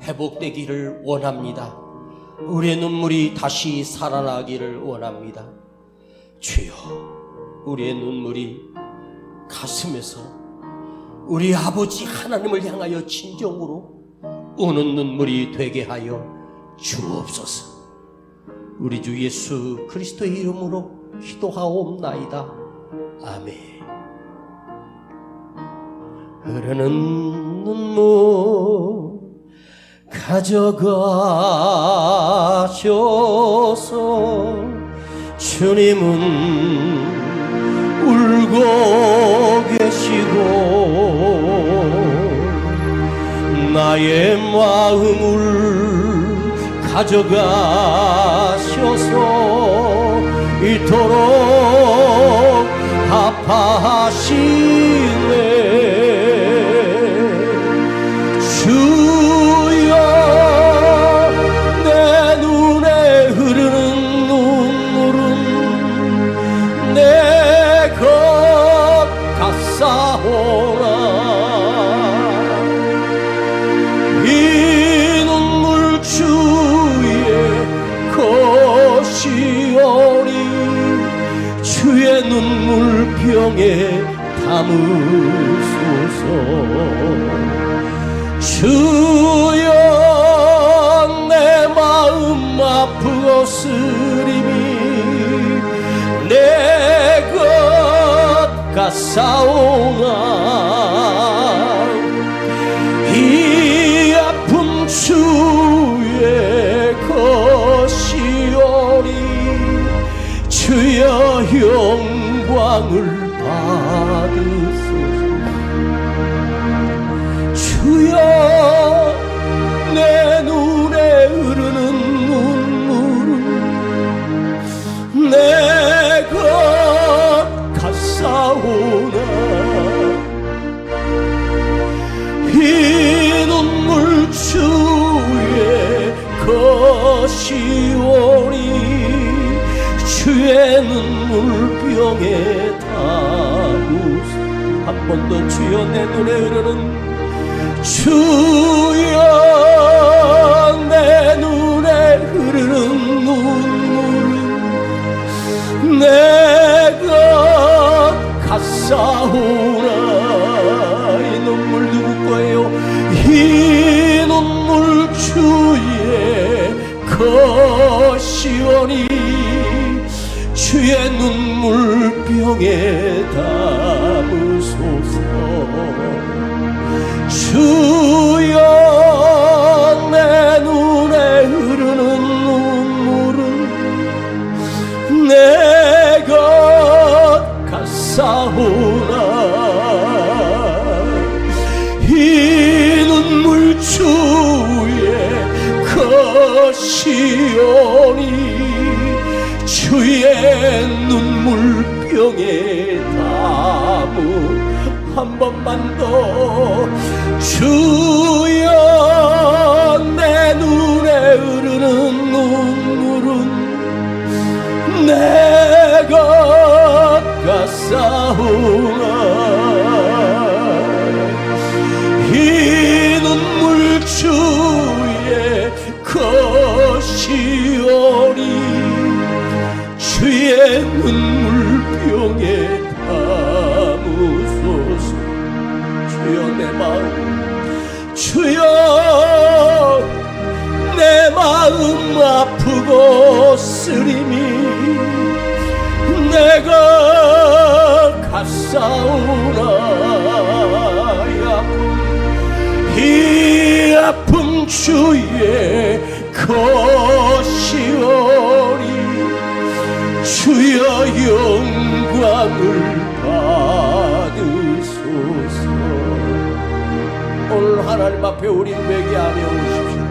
회복되기를 원합니다. 우리의 눈물이 다시 살아나기를 원합니다. 주여, 우리의 눈물이 가슴에서 우리 아버지 하나님을 향하여 진정으로 우는 눈물이 되게 하여 주옵소서. 우리 주 예수 그리스도의 이름으로 기도하옵나이다. 아멘. 흐르는 눈물 가져가셔서 주님은 울고 계시고 나의 마음을 가져가셔서 이토록 아파하시네. 주여, 내 눈에 흐르는 눈물은 내 것 같사오나 이 눈물 주의 것이오니 주의 눈물병에 담으소서. 주여, 내 마음 아프고 쓰림이 내 것 같사오나 이 아픔 주의 것이오니 주여 영광을 받으소서. 주여, 내 눈에 흐르는 눈물은 내 것 같사오나 이 눈물 주의 것이오니 주의 눈물병에 담으소서. 한 번 더 주여, 내 눈에 흐르는 주여, 내 눈에 흐르는 눈물은 내 것 같사오나 이 눈물 누구 거예요? 이 눈물 주의 것이오니 주의 눈물병에 담으소서. 주여, 내 눈에 흐르는 눈물은 내 것 같사오나 이 눈물 주의 것이오니 주의 눈물병에 담은 한 번만 더 주여, 내 눈에 흐르는 눈물은 내 것 같사오나 이 눈물 주의 것이오니 주의 눈물병에 담으소서. 주여, 내 마음, 주여, 내 마음 아프고 쓰림이 내가 같사오나 이 아픔 주의 것이오니 주여 영광을 받으소서. 오늘 하나님 앞에 우리 회개하며 오십시오.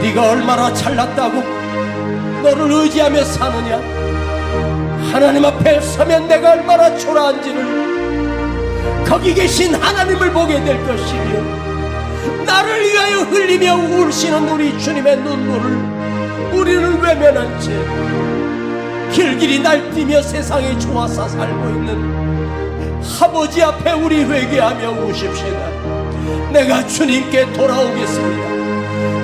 네가 얼마나 잘났다고 너를 의지하며 사느냐? 하나님 앞에 서면 내가 얼마나 초라한지를 거기 계신 하나님을 보게 될 것이며 나를 위하여 흘리며 울시는 우리 주님의 눈물을 우리는 외면한 채 길길이 날뛰며 세상에 좋아서 살고 있는 아버지 앞에 우리 회개하며 우십시다. 내가 주님께 돌아오겠습니다.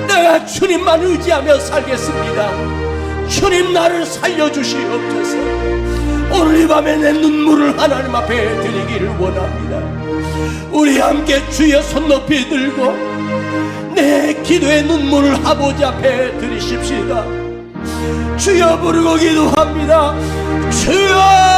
내가 주님만 의지하며 살겠습니다. 주님 나를 살려주시옵소서. 오늘 이 밤에 내 눈물을 하나님 앞에 드리기를 원합니다. 우리 함께 주의 손 높이 들고 내 기도의 눈물을 아버지 앞에 드리십시다. 주여 부르고 기도합니다. 주여.